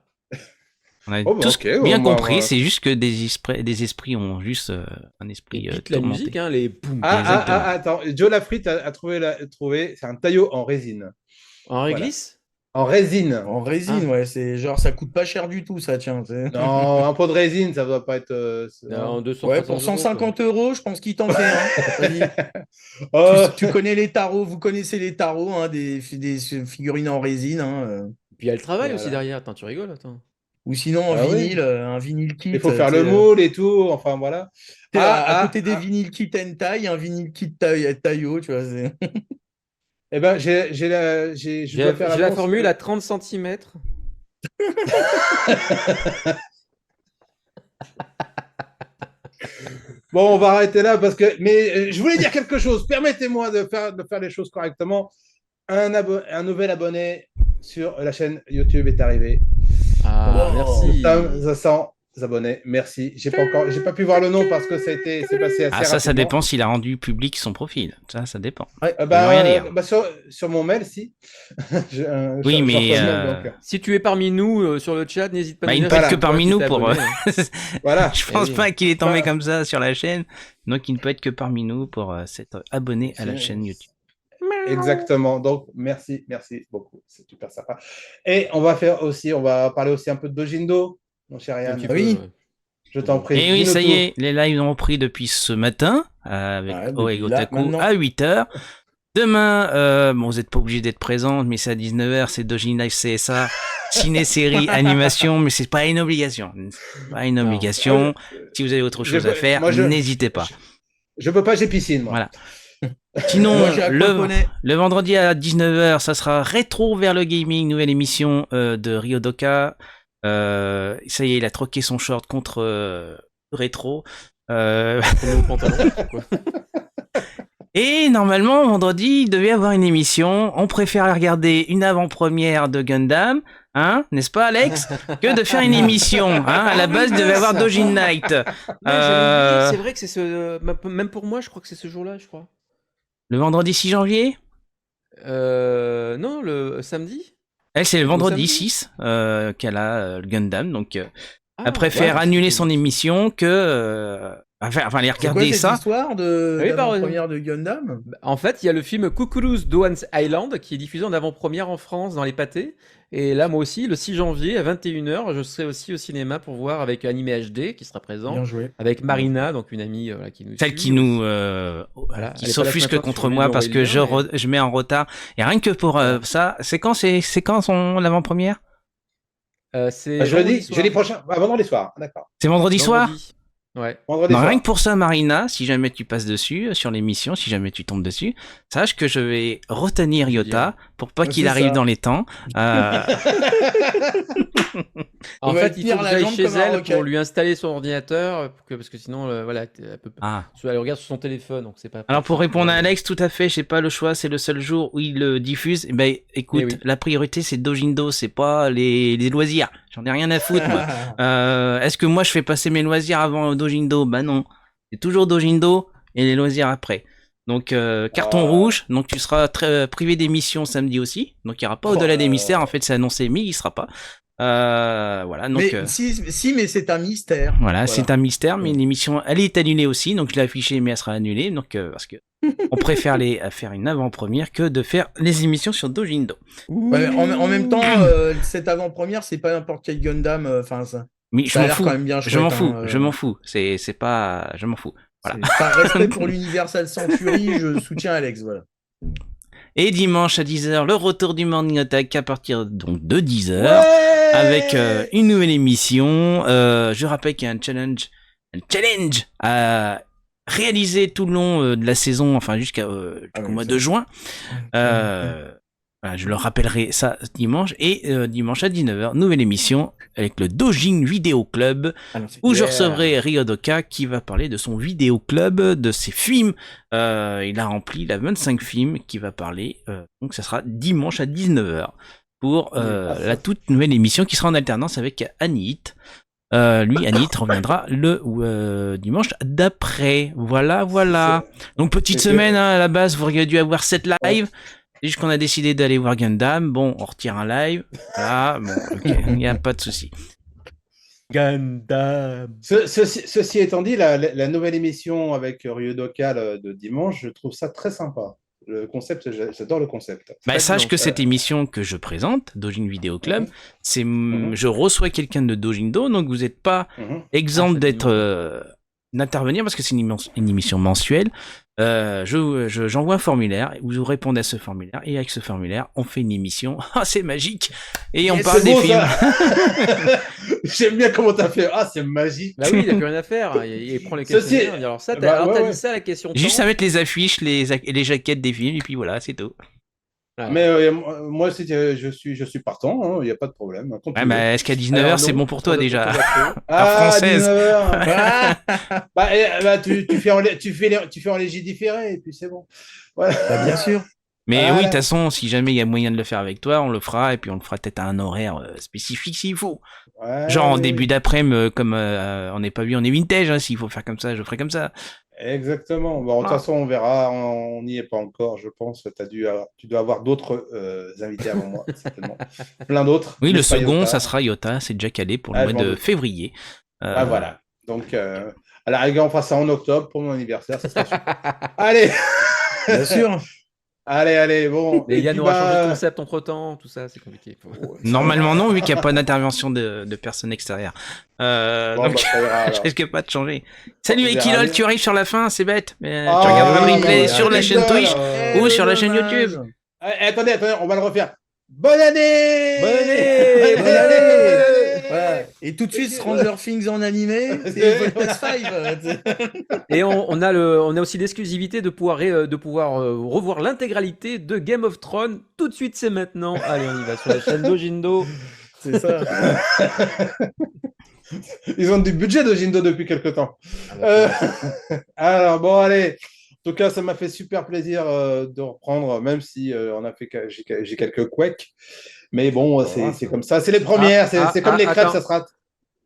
On a Oh, bah, tous ok, bien moi, compris, moi. c'est juste que des esprits ont juste un esprit Et bits, la tourmenté. musique, hein, les boum. Exactement. Attends. Joe Lafrite a trouvé, c'est un taillot en résine. En Voilà. réglisse? En résine. En résine, ouais, c'est genre ça coûte pas cher du tout, ça, tiens. Non, un pot de résine, ça doit pas être. Non, 200, Ouais, 300 pour 150 €, je pense qu'il t'en fait. Vas-y. Oh, Tu connais les tarots, vous connaissez les tarots, hein, des figurines en résine. Hein, Puis il y a le travail Voilà. aussi derrière. Attends, tu rigoles, attends. ou sinon en Ah oui. vinyle, un vinyle kit. il faut faire tu le sais, moule et tout. Enfin, voilà. tu sais, à côté des vinyles kit hentai, un vinyle kit Taillot, tu vois. Eh ben, je dois faire J'ai la l'annonce. formule à 30 cm. Bon, on va arrêter là parce que. Mais je voulais dire quelque chose. Permettez-moi de faire les choses correctement. Un nouvel abonné sur la chaîne YouTube est arrivé. Ah, Oh. merci. 500 abonnés. Merci. J'ai pas pu voir le nom parce que c'est passé assez Ah, ça rapidement. dépend s'il a rendu public son profil. Ça dépend. Bah, rien dire. sur mon mail, si. Oui, mais, reçois le mail, donc, Si tu es parmi nous sur le chat, n'hésite pas Bah, à il nous ne dire peut être si que toi parmi qui nous t'es pour. abonné, hein. voilà. Je pense oui. pas qu'il est tombé Bah. comme ça sur la chaîne. Donc, il ne peut être que parmi nous pour s'être abonné à la chaîne YouTube. Exactement. Donc, merci beaucoup. C'est super sympa. Et on va parler aussi un peu de Dojindo, mon cher Un Yann. petit Oui. peu, ouais. Je t'en prie. Et oui, dis-nous ça y tout. est, les lives ont repris depuis ce matin avec Ouais, depuis Ohio là, Otaku maintenant. à 8h. Demain, bon, vous n'êtes pas obligé d'être présent, mais c'est à 19h, c'est Dojin Live CSA, ciné-série, animation, mais c'est pas une obligation. C'est pas une Non. obligation. Si vous avez autre chose à faire, Moi, n'hésitez pas. Je peux pas, j'ai piscine, moi. Voilà. Sinon, Moi, j'ai aquaponé. le vendredi à 19h, ça sera Rétro vers le gaming, nouvelle émission de Ryodoka. Ça y est, il a troqué son short contre Rétro. Comme le pantalon, quoi. Et normalement, vendredi, il devait y avoir une émission. On préfère regarder une avant-première de Gundam, hein, n'est-ce pas, Alex, que de faire une émission. Hein, à la base, il devait y avoir Dojin Night. Ouais, j'avais oublié, c'est vrai que c'est même pour moi, je crois que c'est ce jour-là, je crois. Le vendredi 6 janvier. Non, le samedi. Elle, c'est le Le vendredi samedi 6 qu'elle a le Gundam. Donc, Ah, elle préfère ouais, annuler c'est- son émission que... enfin, aller C'est quoi regarder cette ça. histoire Oui, par première de Gundam? En fait, il y a le film Cucuru's Doan's Island qui est diffusé en avant-première en France dans les pâtés. Et là, moi aussi, le 6 janvier à 21h, je serai aussi au cinéma pour voir avec Animé HD qui sera présent, Bien joué. avec Marina, donc une amie voilà, qui nous Celle suit. qui nous Voilà, qui elle est pas là ce s'offusque matin, contre tu moi voulais parce m'envoyer que le lien, mais- je mets en retard. Et rien que pour ça, c'est quand son l'avant-première? C'est Jeudi prochain. Ah, vendredi soir. D'accord. C'est vendredi soir? Ouais. Vendredi Non, soir. rien que pour ça, Marina, si jamais tu passes dessus, sur l'émission, si jamais tu tombes dessus, sache que je vais retenir Yota pour pas qu'il C'est arrive ça. dans les temps. En On va fait, lui il tenir faut que la j'aille jambe chez comme un elle roquet. pour lui installer son ordinateur, parce que sinon, voilà, elle peut Ah. elle regarde sur son téléphone, donc c'est pas. Alors pour pratique. répondre à Alex, tout à fait, j'ai pas le choix, c'est le seul jour où il le diffuse. Eh ben, écoute, Eh oui. la priorité c'est Dojindo, c'est pas les loisirs. J'en ai rien à foutre, moi. Est-ce que moi je fais passer mes loisirs avant Dojindo? Bah non. C'est toujours Dojindo et les loisirs après. Donc carton rouge, donc tu seras privé d'émission samedi aussi. Donc il y aura pas au-delà des mystères, en fait c'est annoncé, mais il sera pas. Voilà, donc Mais si, mais c'est un mystère. voilà, c'est un mystère, mais l'émission elle est annulée aussi, donc je l'ai affichée, mais elle sera annulée, donc parce que on préfère faire une avant-première que de faire les émissions sur Dojindo. Ouais, en même temps, cette avant-première, c'est pas n'importe quel Gundam. Enfin, ça. Mais je Ça a m'en l'air fous, quand même bien je m'en chouette, fous, hein, je m'en fous. C'est pas, je m'en fous. Voilà. Par respect pour l'Universal Century, je soutiens Alex. Voilà. Et dimanche à 10h, le retour du Morning Attack à partir donc de 10h avec une nouvelle émission. Je rappelle qu'il y a un challenge à réaliser tout le long de la saison, enfin jusqu'au mois de juin. Voilà, je le rappellerai ça dimanche. Et dimanche à 19h, nouvelle émission avec le Dojin Vidéo Club, où je recevrai Ryodoka qui va parler de son vidéo club, de ses films. Il a rempli 25 films qui va parler. Donc ça sera dimanche à 19h pour la toute nouvelle émission qui sera en alternance avec Anit. Lui, Anit, reviendra le dimanche d'après. Voilà. Donc petite semaine, hein, à la base, vous auriez dû avoir 7 lives. C'est juste qu'on a décidé d'aller voir Gundam. Bon, on retire un live. Voilà, bon, ok, il n'y a pas de souci. Gundam. Ceci étant dit, la nouvelle émission avec Ryodoka de dimanche, je trouve ça très sympa. Le concept, j'adore le concept. Bah, sache que cette émission que je présente, Dojin Video Club, c'est je reçois quelqu'un de Dojindo, donc vous n'êtes pas exempt d'intervenir parce que c'est une émission mensuelle. J'envoie un formulaire, vous répondez à ce formulaire, et avec ce formulaire, on fait une émission. Ah, c'est magique! Et on parle des films. J'aime bien comment t'as fait. Ah, c'est magique! Bah oui, il n'a plus rien à faire. Il prend les questions. Alors ça, t'as dit ça, la question. Juste à mettre les affiches, les jaquettes des films, et puis voilà, c'est tout. Ah. Mais moi, je suis partant, il n'y a pas de problème. Ouais, bah, est-ce qu'à 19h, c'est bon pour toi déjà? Ah, française. 19h. Tu fais en léger différé, et puis c'est bon. Voilà. Bah, bien sûr. Mais oui, de toute façon, si jamais il y a moyen de le faire avec toi, on le fera, et puis on le fera peut-être à un horaire spécifique s'il faut. Genre en début d'après-midi, comme on n'est pas vu, on est vintage, hein, s'il faut faire comme ça, je ferai comme ça. Exactement. Bon, de toute façon, on verra. On n'y est pas encore, je pense. Tu dois avoir d'autres invités avant moi, certainement. Plein d'autres. Oui, le second, ça sera Yota. C'est déjà calé pour le mois de février. Voilà. Donc, à la rigueur, on fera ça en octobre pour mon anniversaire. Ça sera super. Allez. Bien sûr. Allez, bon. Et Yann aura changé de concept entre-temps, tout ça, c'est compliqué. Normalement, non, vu qu'il n'y a pas d'intervention de personnes extérieures. Donc, je risque pas de changer. Salut Ekilol, tu arrives sur la fin, c'est bête. Mais tu regarderas le replay sur la chaîne Twitch ou sur la chaîne YouTube. Attendez, on va le refaire. Bonne année! Bonne année! Voilà. Et tout de suite, Stranger Things en animé, c'est Voltes 5. Et on a aussi l'exclusivité de pouvoir revoir l'intégralité de Game of Thrones. Tout de suite, c'est maintenant. Allez, on y va sur la chaîne Dojindo. C'est ça. Ils ont du budget Dojindo depuis quelque temps. Alors, bon, allez. En tout cas, ça m'a fait super plaisir de reprendre, même si j'ai quelques couecs. Mais bon, c'est comme ça. C'est les premières. C'est comme les crêpes, ça se rate.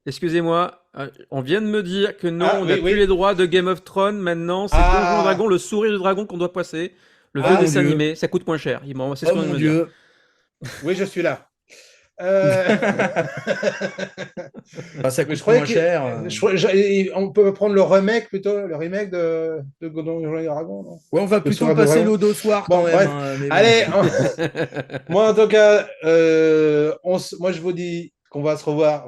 Excusez-moi, on vient de me dire que non, on n'a plus les droits de Game of Thrones. Maintenant, c'est Donjon Dragon, le sourire du dragon qu'on doit passer. Le vieux dessin animé, ça coûte moins cher. C'est ce qu'on vient de me dire. Oui, je suis là. Ça coûte moins cher. On peut prendre le remake plutôt, le remake de Donjon Dragon, non? Ouais, on va plutôt passer l'Odo Soir quand même. Bref. Allez, moi en tout cas, moi je vous dis qu'on va se revoir.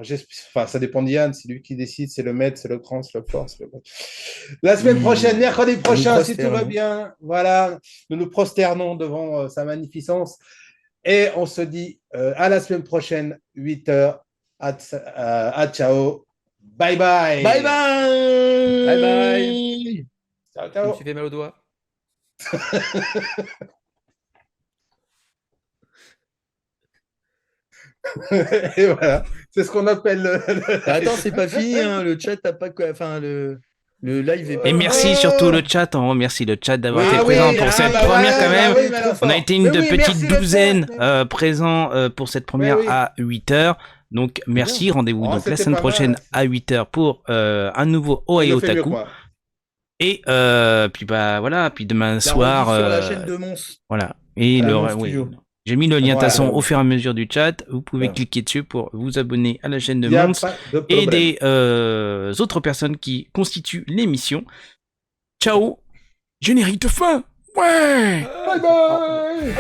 Enfin, ça dépend d'Yann, c'est lui qui décide, c'est le maître, c'est le trans, c'est le force. La semaine prochaine, mercredi prochain, si tout va bien, voilà, nous nous prosternons devant sa magnificence. Et on se dit à la semaine prochaine, 8h. À ciao. Bye bye. Bye bye. Bye bye. Ciao. Je me suis fait mal au doigt. Et voilà, c'est ce qu'on appelle Attends, c'est pas fini, hein, le chat n'a pas quoi. Enfin, le live est pas. Et merci surtout le chat, on remercie le chat d'avoir été Ah présent oui, pour ah cette bah première ouais, quand même. bah oui, mais alors, On a été une mais oui, petite merci le chat. douzaine présents pour cette première Mais oui. à 8h. Donc merci, rendez-vous Oh, donc la c'était semaine pas mal, prochaine hein. à 8h pour un nouveau Il Ohio le fait mieux que Otaku. moi. Et puis bah voilà, puis demain La soir rediff sur la chaîne de Mons. voilà. Et À le Mons oui. Studio. J'ai mis le lien de toute Voilà. façon au fur et à mesure du chat. Vous pouvez Voilà. cliquer dessus pour vous abonner à la chaîne de Il n'y a Mons pas de et problème. des autres personnes qui constituent l'émission. Ciao. Générique de fin. Ouais. Bye bye.